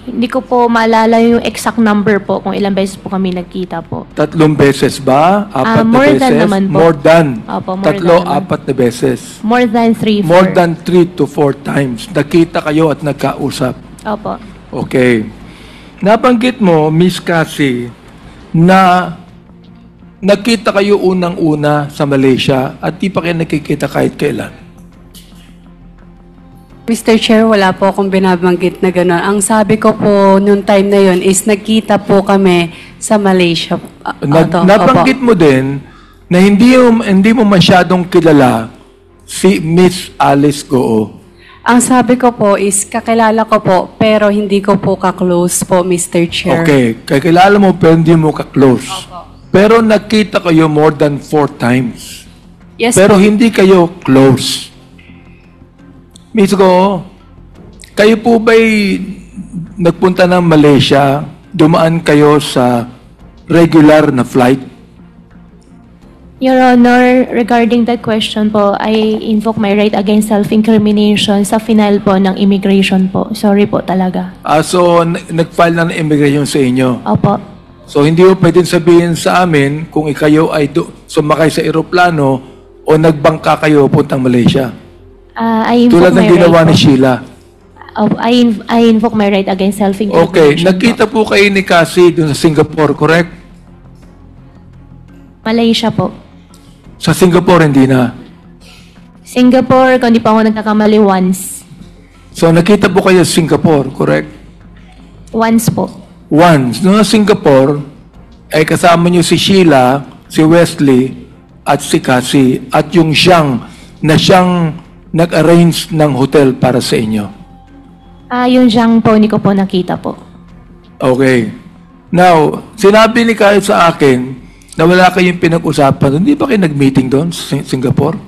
hindi ko po maalala yung exact number po kung ilang beses po kami nagkita po. 3 beses ba? 4 na more beses? than naman po. More than. Opo, more 3, than naman. 4 na beses. More than 3, 4. More than 3 to 4 times. Nakita kayo at nagkausap. Opo. Okay. Nabanggit mo, Miss Cassie, na nakita kayo unang-una sa Malaysia at di pa kayo nakikita kahit kailan. Mr. Chair, wala po akong binabanggit na gano'n. Ang sabi ko po noong time na yon is nagkita po kami sa Malaysia. Nabanggit mo din na hindi mo masyadong kilala si Miss Alice Goo. Ang sabi ko po is kakilala ko po pero hindi ko po ka-close po, Mr. Chair. Okay, kakilala mo pero hindi mo ka-close. Pero nakita kayo more than 4 times. Yes Pero po. hindi kayo close. Miss Go, kayo po ba'y nagpunta ng Malaysia, dumaan kayo sa regular na flight? Your Honor, regarding that question po, I invoke my right against self-incrimination sa final po ng immigration po. Sorry po talaga. So, nag-file na ng immigration sa inyo. Opo. So, hindi mo pwedeng sabihin sa amin kung ikayo ay sumakay sa eroplano o nagbangka kayo puntang Malaysia. I Tulad invoke ng my ginawa right ni po. Sheila. I invoke my right against self-incrimination. Okay, nagkita po kayo ni Cassie dun sa Singapore, correct? Malaysia po. Sa Singapore, hindi na. Singapore, kung di pa ako nagkakamali, once. So, nakita po kayo sa Singapore, correct? Once po. Once. Noong Singapore, ay kasama niyo si Sheila, si Wesley, at si Cassie, at yung siyang nag-arrange ng hotel para sa inyo. Yung Zhang po, hindi ko po nakita po. Okay. Now, sinabi ni Kyle sa akin na wala kayong pinag-usapan. Hindi ba kayo nag-meeting doon sa Singapore?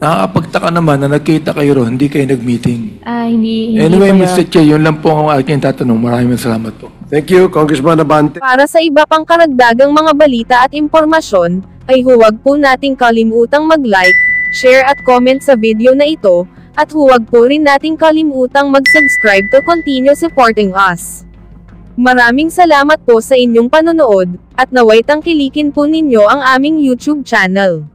Nakakapagtaka naman na nagkita kayo roon, hindi kayo nag-meeting. Hindi Anyway, po Mr. Chair, yun lang po ang aking tatanong. Maraming salamat po. Thank you, Congressman Abante. Para sa iba pang karagdagang mga balita at impormasyon, ay huwag po nating kalimutang mag-like, share at comment sa video na ito, at huwag po rin nating kalimutang mag-subscribe to continue supporting us. Maraming salamat po sa inyong panonood, at naway tangkilikin po ninyo ang aming YouTube channel.